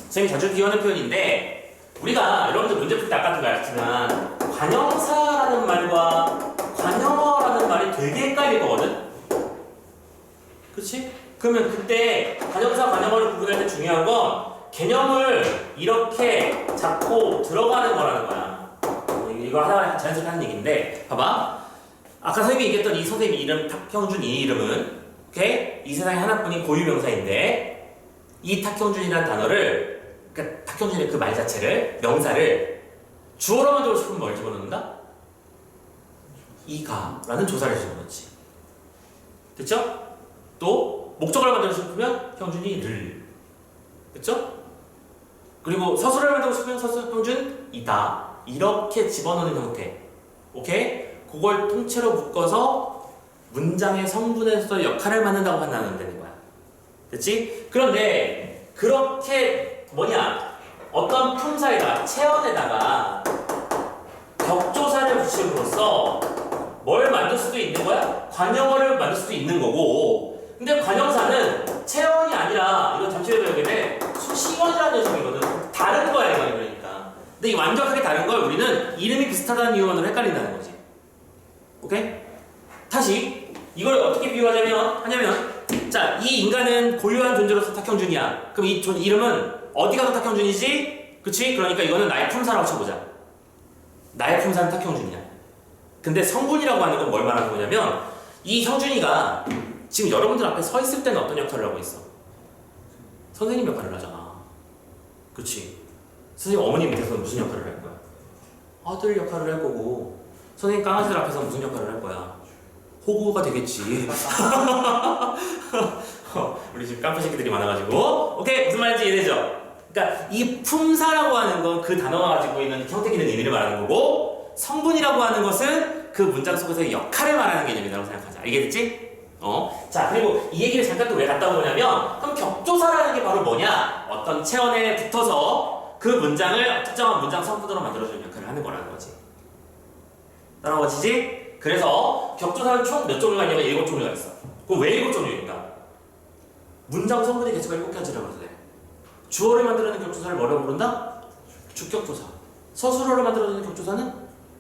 Speaker 1: 선생님이 자주 기억하는 표현인데, 우리가 여러분들 문제 풀 때 아까도 말했지만 관형사라는 말과 관형어라는 말이 되게 헷갈릴 거거든? 그렇지? 그러면 그때 관형사, 관형어를 구분할 때 중요한 건 개념을 이렇게 잡고 들어가는 거라는 거야. 이거 하나 자연스럽게 하는 얘기인데, 봐봐. 아까 선생님이 얘기했던 이 선생님 이름 탁형준, 이 이름은 오케이? 이 세상에 하나뿐인 고유명사인데, 이 탁형준이라는 단어를, 그러니까 탁형준의 그 말 자체를, 명사를 주어로 만들고 싶으면 뭘 집어넣는다? 이가라는 조사를 집어넣지. 됐죠? 또 목적어를 만들고 싶으면 형준이를. 됐죠? 그리고 서술을 만들고 싶으면 서술 형준이다. 이렇게 집어넣는 형태. 오케이? 그걸 통째로 묶어서 문장의 성분에서 역할을 맡는다고 판단하면 되는 거야. 됐지? 그런데 그렇게 어떤 품사에다가, 체언에다가 격조사를 붙임으로써 뭘 만들 수도 있는 거야? 관형어를 만들 수도 있는 거고, 근데 관형사는 체언이 아니라, 이건 잠시 후에 배우게 돼, 수식어라는 녀석이거든. 다른 거야, 이거. 그러니까. 근데 이 완벽하게 다른 걸 우리는 이름이 비슷하다는 이유만으로 헷갈린다는 거지. 오케이? 다시 이걸 어떻게 비유하냐면 자, 이 인간은 고유한 존재로서 탁형준이야. 그럼 이 이름은 어디 가서 탁형준이지? 그치? 그러니까 이거는 나의 품사라고 쳐보자. 나의 품사는 탁형준이야. 근데 성분이라고 하는 건 뭘 말하는 거냐면 이 형준이가 지금 여러분들 앞에 서 있을 때는 어떤 역할을 하고 있어? 선생님 역할을 하잖아. 그치? 선생님 어머니 밑에서는 무슨 역할을 할 거야? 아들 역할을 할 거고, 선생님 강아지들 앞에서 무슨 역할을 할 거야? 호구가 되겠지. 우리 집 깜빡 새끼들이 많아가지고. 오케이, 무슨 말인지 이해되죠? 그러니까 이 품사라고 하는 건 그 단어가 가지고 있는 형태기능 의미를 말하는 거고, 성분이라고 하는 것은 그 문장 속에서의 역할을 말하는 개념이라고 생각하자. 알겠지? 자, 그리고 이 얘기를 잠깐 또 왜 갖다 보냐면, 그럼 격조사라는 게 바로 뭐냐? 어떤 체언에 붙어서 그 문장을 특정한 문장 성분으로 만들어주는 역할을 하는 거라는 거지. 따라오시지? 그래서 격조사는 총 몇 종류가 있냐면 7종류가 있어. 그럼 왜 7종류인가? 문장 성분의 개수가 7가지라고 해서 돼. 주어를 만들어내는 격조사를 뭐라고 부른다? 주격조사. 서술어를 만들어내는 격조사는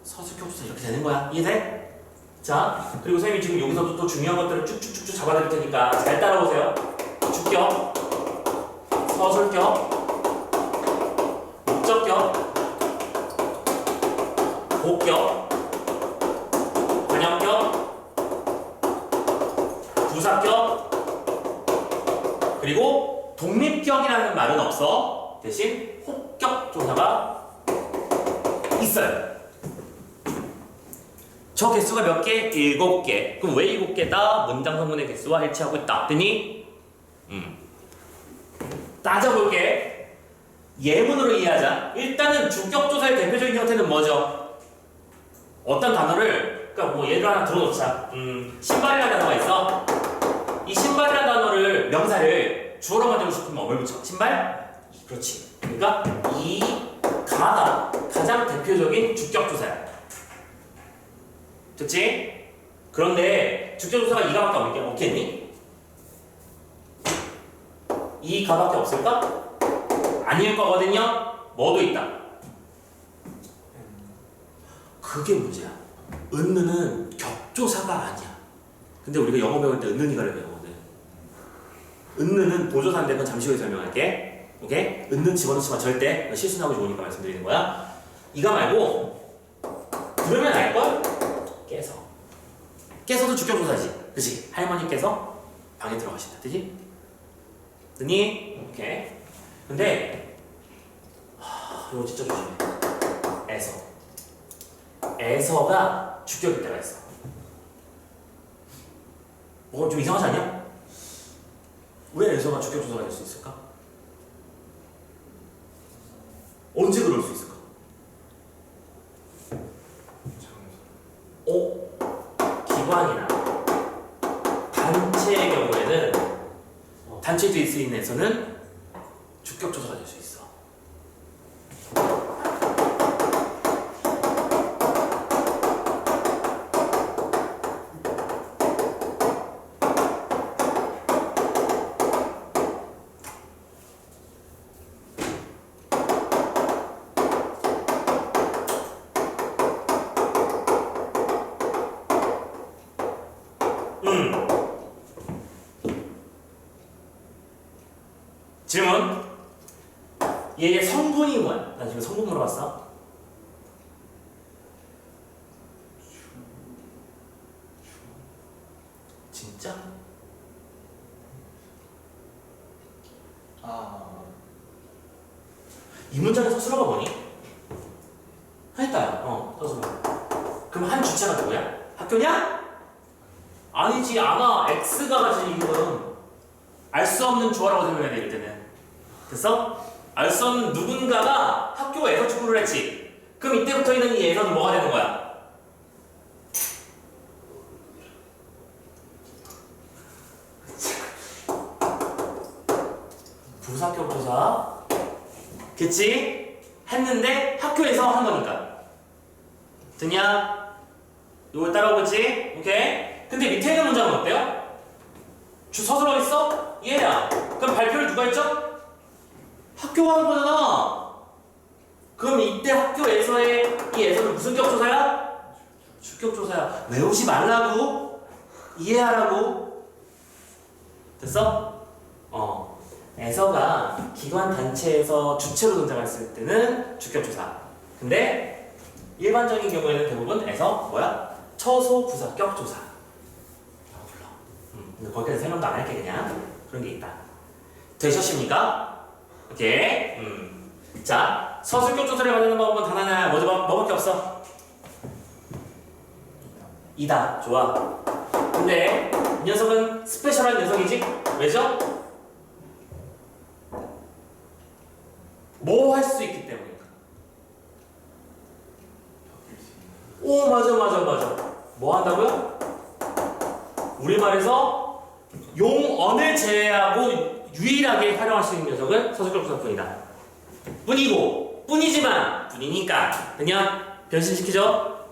Speaker 1: 서술격조사. 이렇게 되는 거야. 이해돼? 자, 그리고 선생님이 지금 여기서도 또 중요한 것들을 쭉쭉쭉쭉 잡아드릴 테니까 잘 따라오세요. 주격, 서술격, 목적격, 보격, 관형격, 부사격, 그리고 독립격이라는 말은 없어. 대신 혹격 조사가 있어요. 저 개수가 몇 개? 7개. 그럼 왜 7개다? 문장 성분의 개수와 일치하고 있다. 됐니? 따져볼게. 예문으로 이해하자. 일단은 주격조사의 대표적인 형태는 뭐죠? 어떤 단어를, 그러니까 뭐 예를 하나 들어놓자. 신발이라는 단어가 있어. 이 신발이라는 단어를 명사를 주어로 만들고 싶으면 뭘 붙여? 신발? 그렇지. 그러니까 이 가가 가장 대표적인 주격조사야. 됐지? 그런데 주격조사가 이가밖에 없겠니? 이 가밖에 없을까? 아닐 거거든요. 뭐도 있다. 그게 문제야. 은느는 격조사가 아니야. 근데 우리가 영어 배울 때 은느니가를 배우거든. 은느는 보조사인데 그건 잠시 후에 설명할게. 오케이? 은는 집어넣지만 절대 실수 나오기 좋으니까 말씀드리는 거야. 이가 말고 들으면 알걸? 깨서. 깨서도 주격조사지. 그치? 할머니께서 방에 들어가신다. 그치? 듣니? 오케이. 근데 이거 진짜 조심해. 에서가 주격일 때가 있어. 뭐 좀 이상하지 않냐? 왜 에서가 주격조사가 될 수 있을까? 언제 그럴 수 있을까? 기관이나 단체의 경우에는 단체에 쓰인 에서는 주격조사가 될 수 있어. 질문. 얘의 성분이 뭐야? 나 지금 성분 물어봤어. 진짜? 이 문장의 서술어가 뭐니? 했다. 서술어. 그럼 한 주체가 누구야? 학교냐? 아니지, 아마 X가 가진 이유는 알 수 없는 주어라고 설명해야 될 때는. 됐어? 알 수 없는 누군가가 학교에서 축구를 했지. 그럼 이때부터 있는 이 예선이 뭐가 되는 거야? 부사격조사. 그치? 했는데 학교에서 한 거니까. 듣냐? 이걸 따라오겠지? 오케이? 근데 밑에 있는 문장은 어때요? 서술어 있어? 얘야. 그럼 발표를 누가 했죠? 학교가 하는 거잖아. 그럼 이때 학교에서의 이 에서는 무슨 격조사야? 주격조사야. 외우지 말라고. 이해하라고. 됐어? 에서가 기관 단체에서 주체로 등장했을 때는 주격조사. 근데 일반적인 경우에는 대부분 에서 뭐야? 처소 부사격 조사. 근데 거기까지 설명도 안 할게. 그냥 그런 게 있다. 되셨습니까? 오케이. 자, 서술격 조사를 만드는 방법은 단 하나. 뭐밖에 없어? 이다. 좋아. 근데 이 녀석은 스페셜한 녀석이지? 왜죠? 뭐 할 수 있기 때문이니까. 오, 맞아. 뭐 한다고요? 우리말에서 용언을 제외하고 유일하게 활용할 수 있는 녀석은 서술격 조사뿐이다. 뿐이지만 뿐이니까 그냥 변신시키죠.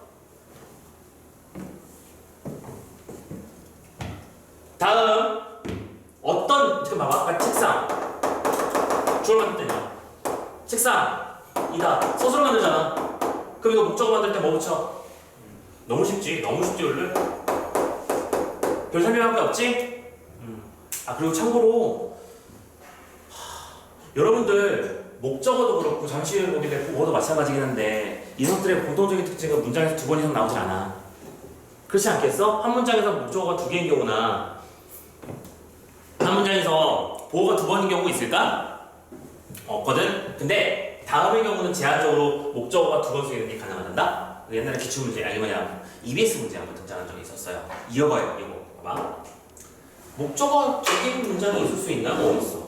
Speaker 1: 다음 어떤 지금 봐봐. 책상 주어 만들 때냐? 책상 이다. 서술어 만들잖아. 그럼 이거 목적어 만들 때 뭐 붙여? 너무 쉽지 원래. 별 설명할 게 없지? 그리고 참고로 여러분들 목적어도 그렇고 잠시 후에 보게 될 국어도 마찬가지긴 한데 이 녀석들의 공통적인 특징은 문장에서 2번 이상 나오진 않아. 그렇지 않겠어? 한 문장에서 목적어가 2개인 경우나 한 문장에서 보어가 2번인 경우가 있을까? 없거든? 근데 다음의 경우는 제한적으로 목적어가 2번 쓰이는 게 가능하단다? 옛날에 기출문제, EBS 문제 한번 등장한 적이 있었어요. 이어봐요, 이거. 봐봐. 목적어 2개인 문장이 있을 수 있나? 있어.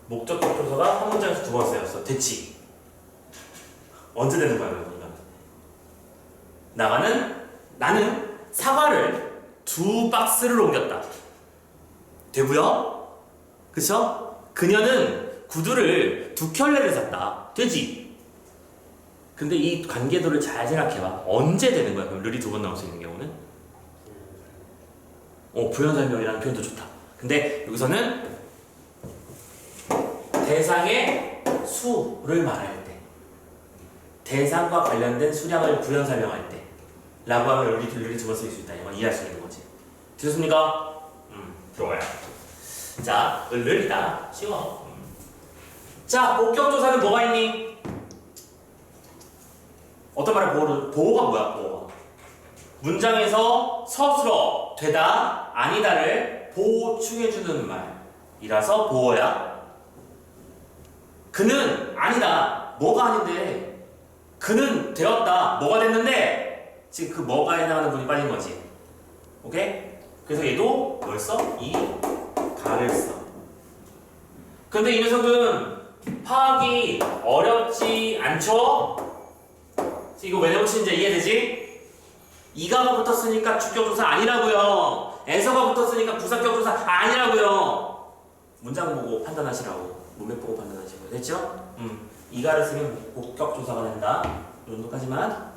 Speaker 1: 목적격 조사가 한 문장에서 두 번 쓰였어. 됐지? 언제 되는 거야, 이건? 나는 사과를 2박스를 옮겼다. 되고요? 그쵸? 그녀는 구두를 2켤레를 샀다. 되지? 근데 이 관계도를 잘 생각해봐. 언제 되는 거야? 그럼 르이 2번 나올 수 있는 경우는? 부연설명이라는 표현도 좋다. 근데 여기서는 대상의 수를 말할 때, 대상과 관련된 수량을 부연 설명할 때 라고 하면 르이 2번 쓰일 수 있다. 이건 이해할 수 있는 거지. 되셨습니까? 들어와요. 자, 을이다. 쉬워. 자, 목격조사는 뭐가 있니? 어떤 말을 보호가 뭐야, 보호가? 문장에서 서술어, 되다, 아니다를 보충해주는 말이라서 보호야. 그는 아니다. 뭐가 아닌데? 그는 되었다. 뭐가 됐는데? 지금 그 뭐가 해당하는 분이 빠진 거지. 오케이? 그래서 얘도 뭘 써? 이 가를 써. 근데 이 녀석은 파악이 어렵지 않죠? 이거 왜 내고치는지 이해되지? 이가가 붙었으니까 주격조사 아니라고요. 에서가 붙었으니까 부사격조사 아니라고요. 문장 보고 판단하시라고. 문맥 보고 판단하시고. 됐죠? 이가를 쓰면 목격조사가 된다. 이 정도까지만.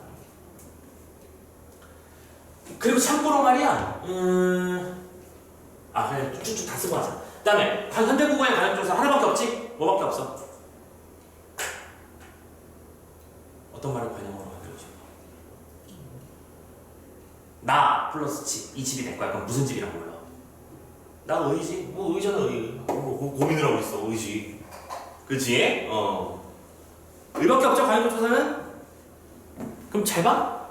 Speaker 1: 그리고 참고로 말이야. 그냥 쭉쭉 다 쓰고 하자. 그 다음에 현대국어의 관용조사 하나밖에 없지? 뭐밖에 없어? 어떤 말을 관용어로 만들어줘? 나 플러스 집. 이 집이 될 거야. 그럼 무슨 집이라고 불러? 나 의지? 의잖아, 의. 고민을 하고 있어, 의지. 그치? 의밖에 없죠, 관용조사는? 그럼 잘 봐.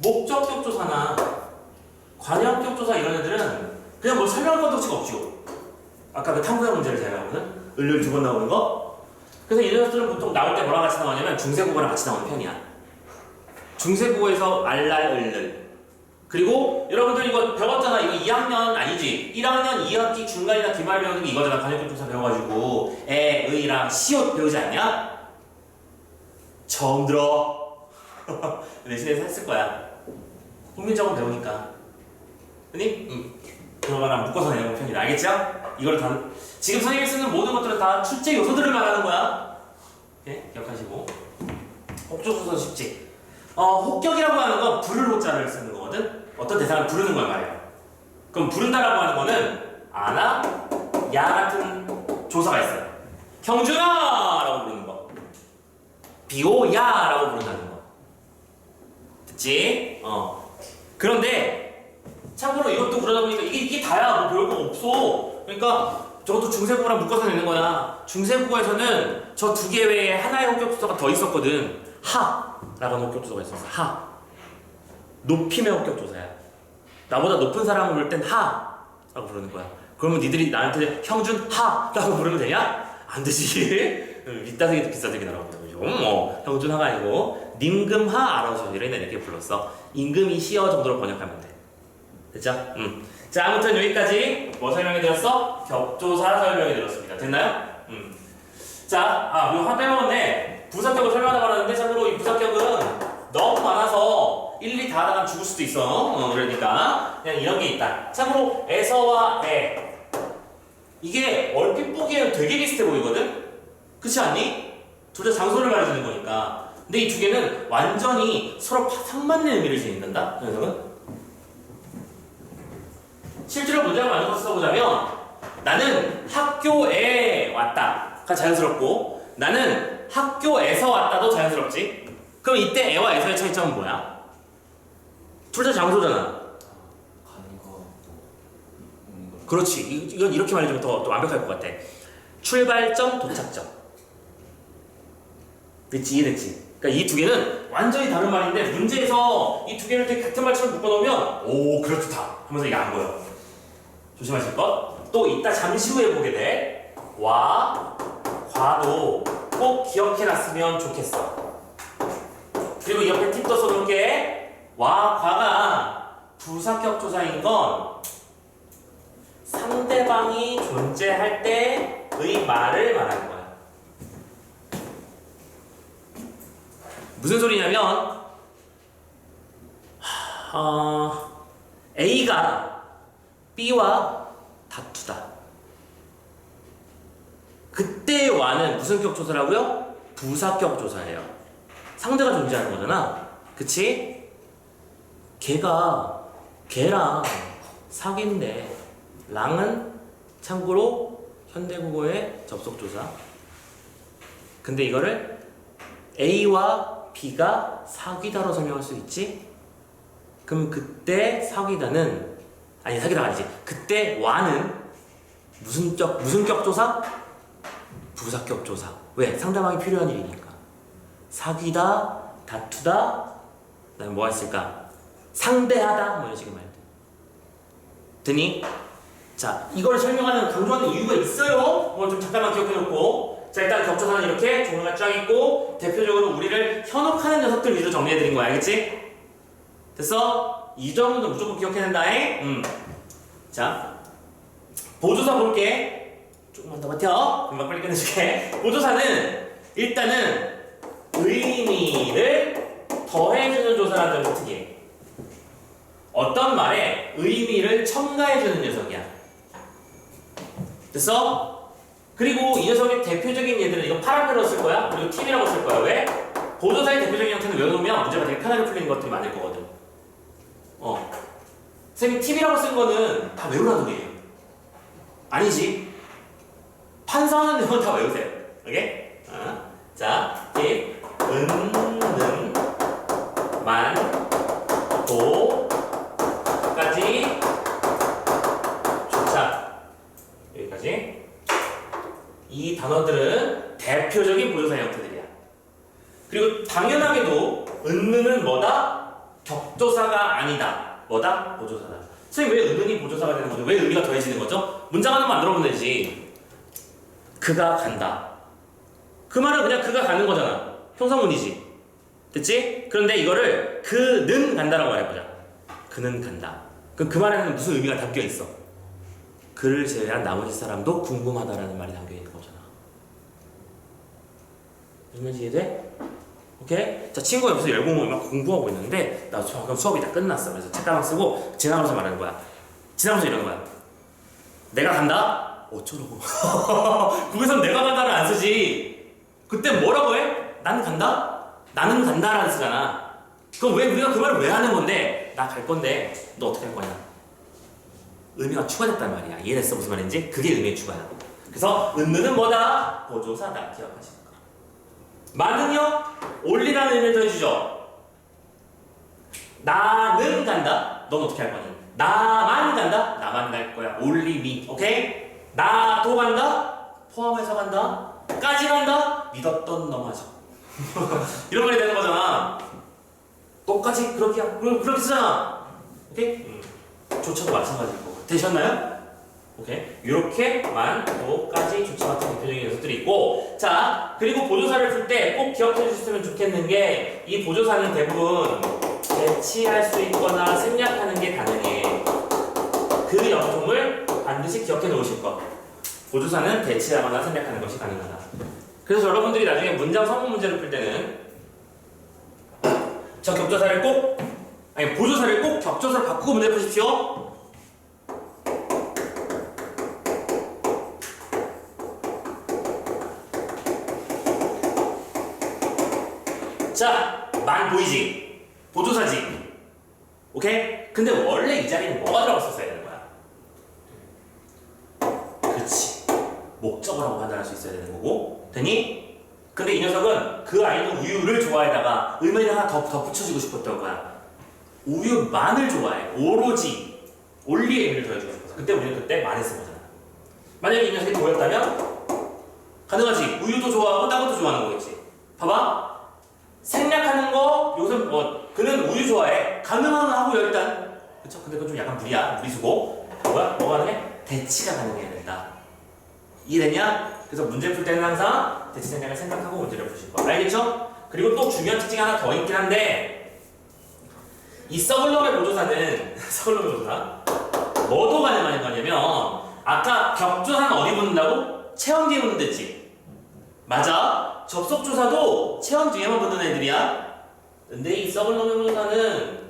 Speaker 1: 목적격 조사나 관용격 조사 이런 애들은 그냥 뭘 설명할 것도 없죠. 아까 그 탐구형 문제를 제가 하거든. 을을 2번 나오는 거. 그래서 이 녀석들은 보통 나올 때 뭐랑 같이 나오냐면 중세국어랑 같이 나오는 편이야. 중세국어에서 알랄, 을을. 그리고 여러분들 이거 배웠잖아. 이거 2학년 아니지? 1학년 2학기 중간이나 기말 배우는 게 이거잖아. 관용격 조사 배워가지고 에, 의랑 시옷 배우지 않냐? 처음 들어. 내신에서 했을 거야. 국민적으로 배우니까. 그니? 그거랑 묶어서 내는 편이다. 알겠죠? 이걸 다 지금 선생님이 쓰는 모든 것들은 다 출제 요소들을 말하는 거야. 오케이? 기억하시고. 혹조소서 쉽지? 혹격이라고 하는 건 부를 호자를 쓰는 거거든? 어떤 대상을 부르는 걸 말이야. 그럼 부른다라고 하는 거는 아나, 야 같은 조사가 있어요. 경준아! 라고 부르는 거. 비오야! 라고 부른다는 거. 됐지? 그런데 참고로 이것도 그러다 보니까 이게 다야. 뭐 별거 없어. 그러니까 저것도 중세국어랑 묶어서 내는 거야. 중세국어에서는 저 2개 외에 하나의 혹격조사가 더 있었거든. 하라고 하는 혹격조사가 있었어. 하. 높임의 혹격조사야. 나보다 높은 사람을 부를 땐 하라고 부르는 거야. 그러면 니들이 나한테 형준 하라고 부르면 되냐? 안 되지. 윗다색이 비싸색이 나라고 그러죠. 형준 하가 아니고 님금하 알아서 이렇게 불렀어. 임금이 시어 정도로 번역하면 돼. 됐죠? 자, 아무튼 여기까지 뭐 설명해 드렸어? 격조사 설명해 드렸습니다. 됐나요? 자, 이거 한 빼먹었네. 부사격을 설명하다고 하는데 참고로 이 부사격은 너무 많아서 일일이 다 하다가 죽을 수도 있어. 그러니까 그냥 이런 게 있다. 참고로 에서와 에 이게 얼핏 보기에는 되게 비슷해 보이거든? 그렇지 않니? 둘 다 장소를 말해주는 거니까. 근데 이 2개는 완전히 서로 상반된 의미를 지닌단다. 그 녀석은 실제로 문장을 만들어서 써보자면 나는 학교에 왔다가 자연스럽고 나는 학교에서 왔다도 자연스럽지. 그럼 이때 에와 에서의 차이점은 뭐야? 둘 다 장소잖아. 그렇지. 이건 이렇게 말해주면 더 완벽할 것 같아. 출발점, 도착점. 됐지? 이해됐지? 그러니까 이 2개는 완전히 다른 말인데 문제에서 이 2개를 되게 같은 말처럼 묶어놓으면 오 그렇다 하면서 이게 안 보여. 조심하실 것. 또 이따 잠시 후에 보게 돼. 와, 과도 꼭 기억해놨으면 좋겠어. 그리고 이 옆에 팁도 써놓을게. 와, 과가 부사격 조사인 건 상대방이 존재할 때의 말을 말하는 거야. 무슨 소리냐면 A가 B와 다투다. 그때의 와는 무슨 격 조사라고요? 부사격 조사예요. 상대가 존재하는 거잖아. 그치? 걔랑 사귄대. 랑은 참고로 현대국어의 접속조사. 근데 이거를 A와 B가 사귀다로 설명할 수 있지? 그럼 그때 사귀다는 사귀다가 아니지. 그때 와는 무슨 격 조사? 부사격 조사. 왜? 상대방이 필요한 일이니까. 사귀다, 다투다, 그다음에 뭐가 있을까? 상대하다, 뭐 이런 식의 말들. 되니? 자, 이걸 설명하는 강조하는 이유가 있어요. 좀 잠깐만 기억해놓고. 자, 일단 격조사는 이렇게 종류가 쫙 있고 대표적으로 우리를 현혹하는 녀석들 위주로 정리해드린 거야, 알겠지? 됐어? 이 정도는 무조건 기억해낸다잉. 자, 보조사 볼게. 조금만 더 버텨. 금방 빨리 끝내줄게. 보조사는 일단은 의미를 더해주는 조사라는 점이 특이해. 어떤 말에 의미를 첨가해주는 녀석이야. 됐어? 그리고 이 녀석의 대표적인 예들은 이거 파란색으로 쓸 거야. 그리고 팁이라고 쓸 거야. 왜? 보조사의 대표적인 형태는 외워놓으면 문제가 되게 편하게 풀리는 것들이 많을 거거든. 선생님 팁이라고 쓴 거는 다 외우라는 소리예요. 아니지. 판사하는 내용은 다 외우세요. 오케이? 자, 팁. 는, 만, 도, 까지, 조차. 여기까지. 이 단어들은 대표적인 보조사 형태들이야. 그리고 당연하게도 은는은 뭐다? 격조사가 아니다. 뭐다? 보조사다. 선생님 왜 은은이 보조사가 되는 거죠? 왜 의미가 더해지는 거죠? 문장 하나만 만들어보면 되지. 그가 간다. 그 말은 그냥 그가 가는 거잖아. 형사문이지. 됐지? 그런데 이거를 그는 간다라고 말해보자. 그는 간다. 그럼 그 말에는 무슨 의미가 담겨 있어? 그를 제외한 나머지 사람도 궁금하다라는 말이 담겨 있는 거잖아. 무슨 말인지 이해돼? 오케이? 자, 친구가 옆에서 열공을 막 공부하고 있는데 나 방금 수업이 다 끝났어. 그래서 책가방 쓰고 지나가면서 말하는 거야. 지나가면서 이러는 거야. 내가 간다? 어쩌라고. 거기선 내가 간다를 안 쓰지. 그때 뭐라고 해? 나는 간다? 나는 간다라는 쓰잖아. 그럼 왜 우리가 그 말을 왜 하는 건데? 나 갈 건데 너 어떻게 할 거냐? 의미가 추가됐단 말이야. 이해됐어? 무슨 말인지? 그게 의미의 추가야. 그래서 은는은 뭐다? 보조사다. 기억하시는 거. 만은요? 올리라는 의미를 더해주죠. 나는 간다? 넌 어떻게 할 거니? 나만 간다? 나만 갈 거야. only me. 오케이? 나도 간다? 포함해서 간다? 까지 간다? 믿었던 너마저. 이런 말이 되는 거잖아. 똑같이 그렇게 쓰잖아. 오케이? 조차도 마찬가지일 거고. 되셨나요? 오케이. 이렇게만 또까지 조차 같은 대표적인 녀석들이 있고, 자, 그리고 보조사를 풀 때 꼭 기억해 주셨으면 좋겠는 게, 이 보조사는 대부분 대치할 수 있거나 생략하는 게 가능해. 그 영통을 반드시 기억해 놓으실 것. 보조사는 대치하거나 생략하는 것이 가능하다. 그래서 여러분들이 나중에 문장 성분 문제를 풀 때는 저 격조사를 꼭, 보조사를 꼭 격조사를 바꾸고 문제 푸십시오. 자, 만 보이지? 보조사지? 오케이? 근데 원래 이 자리는 뭐가 들어갔었어야 되는 거야? 그치. 목적어라고 판단할 수 있어야 되는 거고. 되니? 근데 이 녀석은 그 아이는 우유를 좋아해다가 의미를 하나 더 붙여주고 싶었던 거야. 우유만을 좋아해. 오로지 올리의 의미를 더해주고 싶어서. 그때 우리는 그때 만을 쓴 거잖아. 만약에 이 녀석이 보였다면 가능하지. 우유도 좋아하고 딴 것도 좋아하는 거겠지. 봐봐. 생략하는 거, 요즘 그는 우유 좋아해. 가능은 하고요, 일단. 그쵸? 근데 그건 좀 약간 무리수고. 뭐가 가능해? 대치가 가능해야 된다. 이해되냐? 그래서 문제 풀 때는 항상 대치 생략을 생각하고 문제를 푸실 거야. 알겠죠? 그리고 또 중요한 특징이 하나 더 있긴 한데, 이 서블럼의 보조사는, 서블럼의 보조사, 뭐도 가능한 거냐면 아까 격조사는 어디 붙는다고? 체험 뒤에 붙는댔지. 맞아. 접속조사도 체험 뒤에만 붙는 애들이야. 근데 이 썩을 놈의 조사는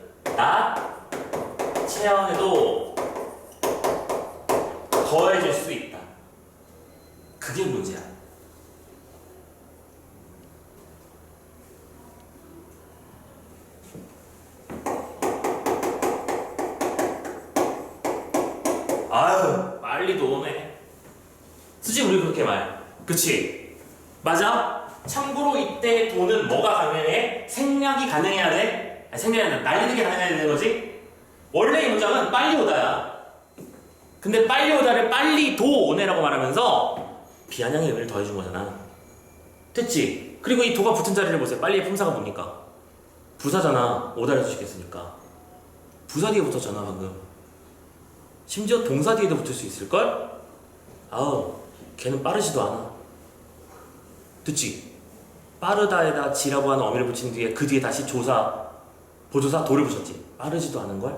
Speaker 1: 체험에도 더해질 수 있다. 그게 문제야. 아유, 빨리도 오네. 수지 우리 그렇게 말. 그치? 맞아? 참고로 이때 돈은 뭐가 가능해? 생략이 가능해야 돼? 아니, 생략이 아니라 날리는 게 가능해야 되는 거지? 원래 이 문장은 빨리 오다야. 근데 빨리 오다를 빨리 도 오네라고 말하면서 비아냥의 의미를 더해준 거잖아. 됐지? 그리고 이 도가 붙은 자리를 보세요. 빨리의 품사가 뭡니까? 부사잖아. 오다를 주시겠으니까. 부사 뒤에 붙었잖아 방금. 심지어 동사 뒤에도 붙을 수 있을걸? 아우, 걔는 빠르지도 않아. 듣지? 빠르다에다 지라고 하는 어미를 붙인 뒤에 그 뒤에 다시 조사, 보조사 도를 붙였지. 빠르지도 않은걸?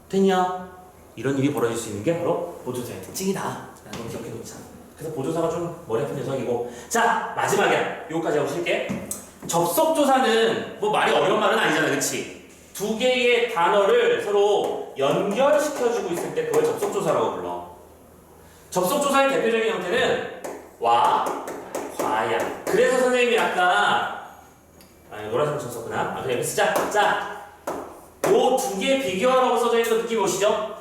Speaker 1: 됐냐? 이런 일이 벌어질 수 있는 게 바로 보조사의 특징이다. 라는 걸 기억해 놓자. 그래서 보조사가 좀 머리 아픈 녀석이고. 자, 마지막이야. 요거까지 하고 쉴게. 접속조사는 뭐 말이 어려운 말은 아니잖아. 그치? 두 개의 단어를 서로 연결시켜주고 있을 때 그걸 접속조사라고 불러. 접속조사의 대표적인 형태는 와, 과야. 그래서 선생님이 아까 노란색 쳤었구나. 그냥 쓰자. 자, 요 두 개 비교하라고 써져 있는 거 느낌 오시죠?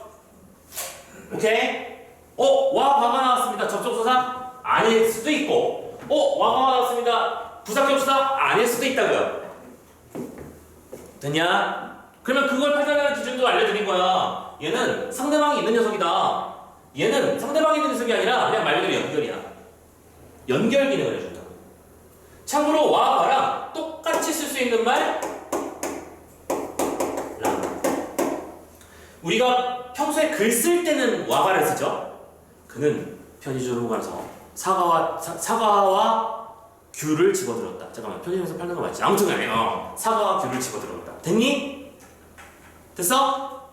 Speaker 1: 오케이? 와, 과가 나왔습니다. 접속조사 아닐 수도 있고, 와가 나왔습니다. 부사격수사 아닐 수도 있다고요. 됐냐? 그러면 그걸 판단하는 기준도 알려드린 거야. 얘는 상대방이 있는 녀석이다. 얘는 상대방이 있는 녀석이 아니라 그냥 말 그대로 연결이야. 연결 기능을 해준다고. 참고로 와, 과랑 똑같이 쓸 수 있는 말 라. 우리가 평소에 글 쓸 때는 와가를 쓰죠. 그는 편의점으로 가서 사과와 귤을 집어들었다. 잠깐만, 편의점에서 팔는 거 맞지? 아무튼 간에 사과와 귤을 집어들었다. 됐니? 됐어?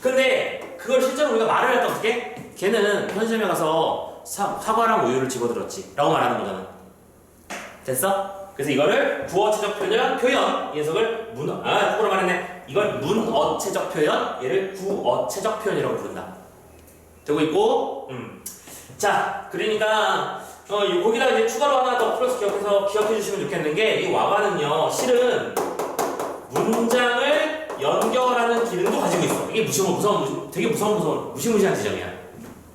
Speaker 1: 근데 그걸 실제로 우리가 말을 할 때 어떻게? 걔는 편의점에 가서 사과랑 우유를 집어들었지 라고 말하는 거잖아. 됐어? 그래서 이거를 구어체적 표현, 이 녀석을 거꾸로 말했네. 이걸 문어체적 표현, 얘를 구어체적 표현이라고 부른다. 되고 있고, 자, 그러니까 거기다 이제 추가로 하나 더 플러스 기억해 주시면 좋겠는 게, 이 와바는요, 실은 문장을 연결하는 기능도 가지고 있어. 이게 되게 무시무시한 지점이야.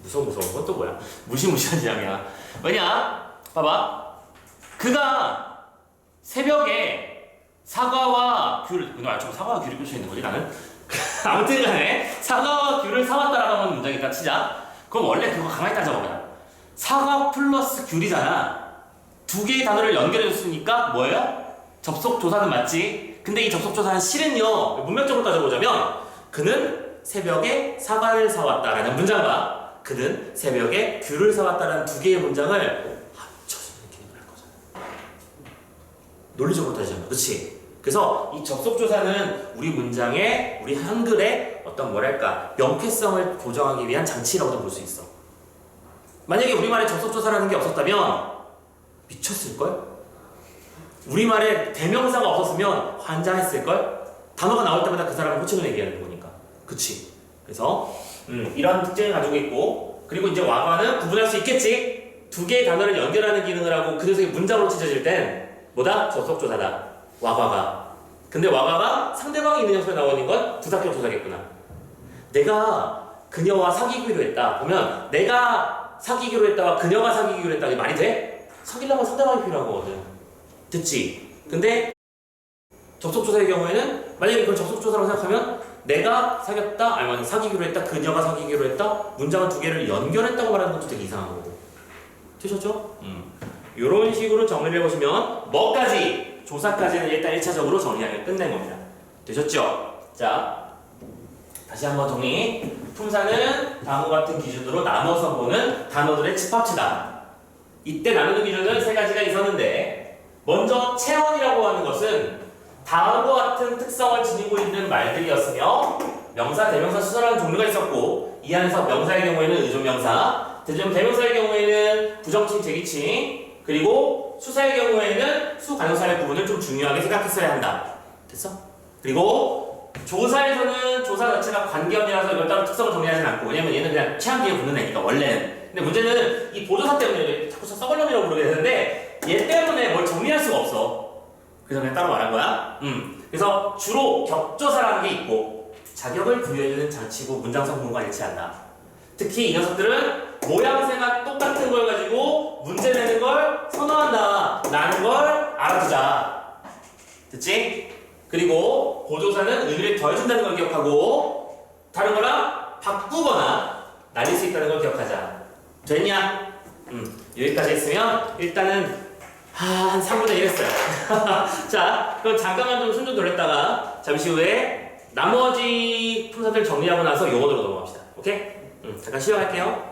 Speaker 1: 무서운 건 또 뭐야? 무시무시한 지점이야. 왜냐? 봐봐. 그가 새벽에 사과와 사과와 귤이 꽂혀 있는 거지 나는? 아무튼 간에 사과와 귤을 사왔다라고 하는 문장이 있다 치자. 그럼 원래 그거 가만히 따져보면 사과 플러스 귤이잖아. 두 개의 단어를 연결해줬으니까 뭐예요? 접속조사는 맞지? 근데 이 접속조사는 실은요, 문맥적으로 따져보자면 그는 새벽에 사과를 사왔다라는 문장과 그는 새벽에 귤을 사왔다라는 두 개의 문장을 합쳐서 느끼는 걸 거잖아. 논리적으로 따지자면, 그렇지? 그래서 이 접속조사는 우리 문장의, 우리 한글의 어떤 명쾌성을 보정하기 위한 장치라고도 볼 수 있어. 만약에 우리말에 접속조사라는 게 없었다면 미쳤을걸? 우리말에 대명사가 없었으면 환장했을걸? 단어가 나올 때마다 그 사람을 호칭을 얘기하는 거니까. 그치? 그래서 이런 특징을 가지고 있고, 그리고 이제 와가는 구분할 수 있겠지? 두 개의 단어를 연결하는 기능을 하고 그 녀석이 문장으로 찢어질 땐 뭐다? 접속조사다. 와가가. 근데 와가가 상대방이 있는 녀석에 나오는 건 부사격 조사겠구나. 내가 그녀와 사귀기로 했다. 보면 내가 사귀기로 했다와 그녀가 사귀기로 했다. 이게 말이 돼? 사귀려면 상대방이 필요한 거거든. 됐지? 근데 접속조사의 경우에는 만약에 그걸 접속조사라고 생각하면 내가 사귀었다, 아니면 사귀기로 했다, 그녀가 사귀기로 했다, 문장은 두 개를 연결했다고 말하는 것도 되게 이상한 거고. 되셨죠? 이런 식으로 정리를 해보시면 뭐까지? 조사까지는 일단 1차적으로 정리하게 끝낸 겁니다. 되셨죠? 자, 다시 한번 정리. 품사는 다음과 같은 기준으로 나눠서 보는 단어들의 집합체다. 이때 나누는 기준은 세 가지가 있었는데, 먼저 체언이라고 하는 것은 다음과 같은 특성을 지니고 있는 말들이었으며 명사, 대명사, 수사라는 종류가 있었고 이 안에서 명사의 경우에는 의존명사, 대명사의 경우에는 부정칭, 제기칭, 그리고 수사의 경우에는 수관용사의 부분을 좀 중요하게 생각했어야 한다. 됐어? 그리고 조사에서는 조사 자체가 관계어이라서 이걸 따로 특성을 정리하진 않고 왜냐면 얘는 그냥 취향 뒤에 붙는 애니까 원래는. 근데 문제는 이 보조사 때문에 자꾸 썩을놈이라고 부르게 되는데 얘 때문에 뭘 정리할 수가 없어. 그래서 그냥 따로 말한 거야. 그래서 주로 격조사라는 게 있고 자격을 부여해주는 장치고 문장 성분과 일치한다. 특히 이 녀석들은 모양새가 똑같은 걸 가지고 문제 내는 걸 선호한다 라는 걸 알아두자. 됐지? 그리고 보조사는 의미를 더해준다는 걸 기억하고 다른 거랑 바꾸거나 날릴 수 있다는 걸 기억하자. 됐냐? 여기까지 했으면 일단은 한 3분의 1 했어요. 자, 그럼 잠깐만 좀 숨 좀 돌렸다가 잠시 후에 나머지 품사들 정리하고 나서 용어로 넘어갑시다. 오케이? 잠깐 쉬어갈게요.